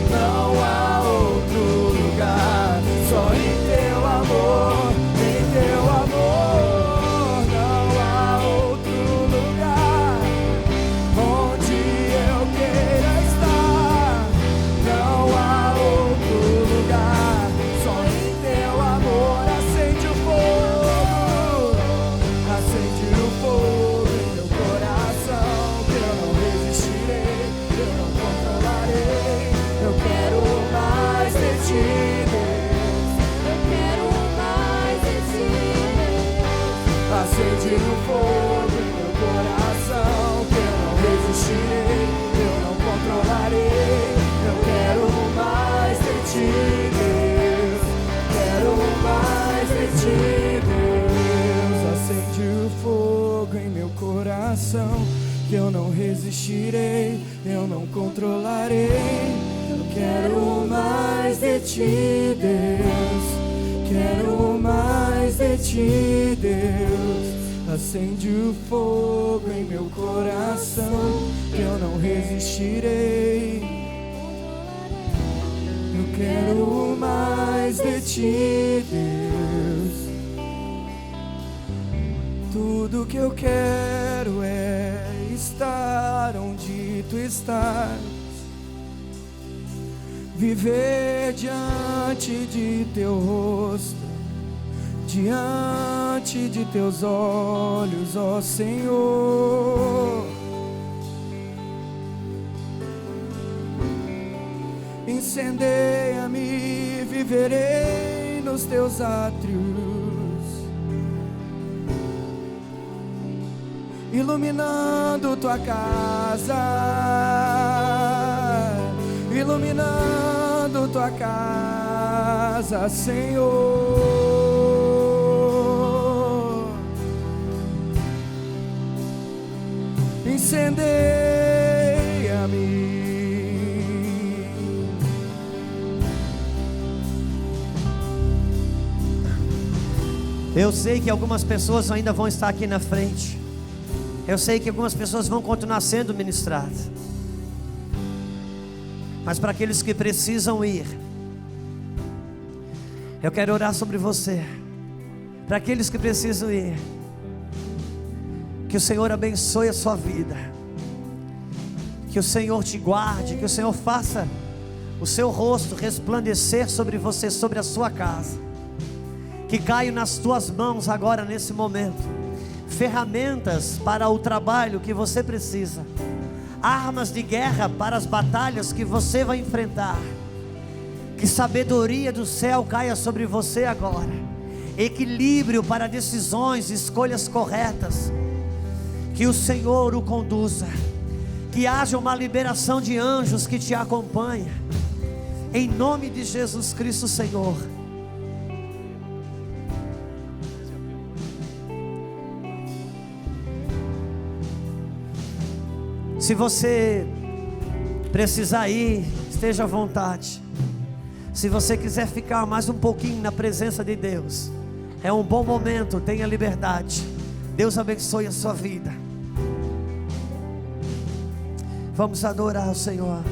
Não há outro lugar, só em teu amor, em teu amor. Não há outro lugar onde eu queira estar. Não há outro lugar, só em teu amor. Acende o fogo, acende o fogo em meu coração, que eu não resistirei, eu não controlarei. Eu quero mais de ti, Deus. Eu quero mais de ti, Deus. Acende o fogo em meu coração, que eu não resistirei, eu não controlarei. Eu quero mais de ti, Deus. Quero mais de ti, Deus. Acende o fogo em meu coração, que eu não resistirei, eu não controlarei. Eu quero mais de ti, Deus. Quero mais de ti, Deus. Acende o fogo em meu coração, que eu não resistirei. Eu quero mais de ti, Deus. Tudo que eu quero é estar onde tu estás, viver diante de teu rosto, diante de teus olhos, ó Senhor. Incendeia-me, viverei nos teus átrios, iluminando tua casa, iluminando tua casa, Senhor. Incendeia-me. Eu sei que algumas pessoas ainda vão estar aqui na frente. Eu sei que algumas pessoas vão continuar sendo ministradas. Mas para aqueles que precisam ir, eu quero orar sobre você. Para aqueles que precisam ir, que o Senhor abençoe a sua vida, que o Senhor te guarde, que o Senhor faça o seu rosto resplandecer sobre você, sobre a sua casa. Que caia nas tuas mãos agora, nesse momento, ferramentas para o trabalho que você precisa, armas de guerra para as batalhas que você vai enfrentar. Que sabedoria do céu caia sobre você agora, equilíbrio para decisões, escolhas corretas. Que o Senhor o conduza, que haja uma liberação de anjos que te acompanha, em nome de Jesus Cristo, Senhor. Se você precisar ir, esteja à vontade. Se você quiser ficar mais um pouquinho na presença de Deus, é um bom momento, tenha liberdade. Deus abençoe a sua vida. Vamos adorar o Senhor.